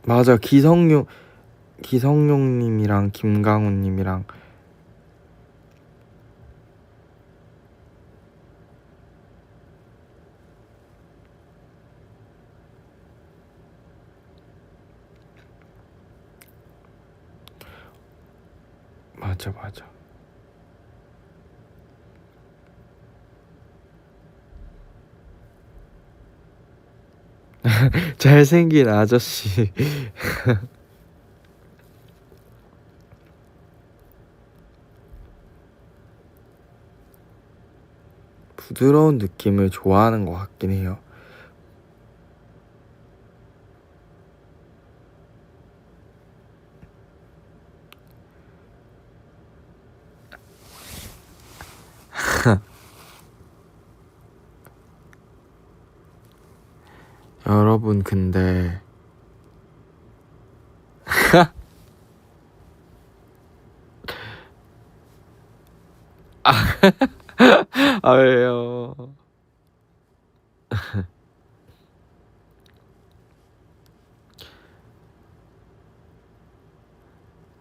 맞아, 기성용님이랑 김강우님이랑. 맞아. 잘생긴 아저씨. 부드러운 느낌을 좋아하는 것 같긴 해요. 여러분 근데 아 왜요?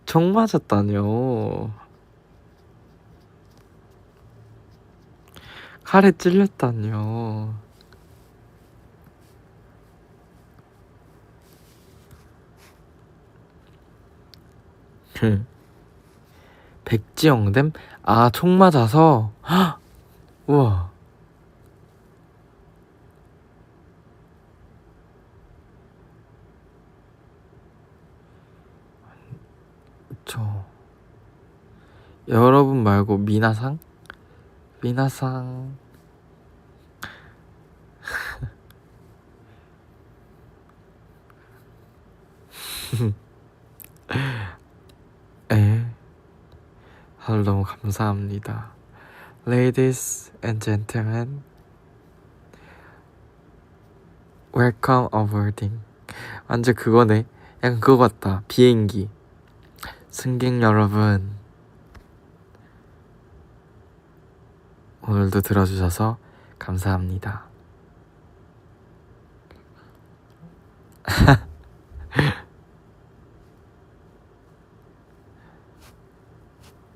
총 맞았다뇨. 칼에 찔렸다뇨. 백지영댐? 아, 총 맞아서? 헉! 우와. 저 여러분 말고 미나상? 미나상. 에, 다들 너무 감사합니다. Ladies and gentlemen, welcome aboarding. 완전 그거네. 약간 그거 같다. 비행기. 승객 여러분, 오늘도 들어주셔서 감사합니다.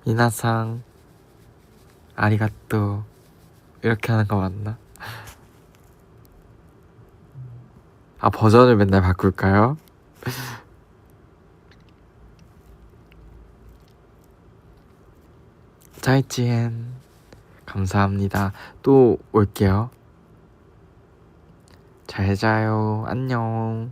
미나상 아리가또 이렇게 하는 거 맞나? 아, 버전을 맨날 바꿀까요? 짜이찌엔 감사합니다. 또 올게요. 잘 자요. 안녕.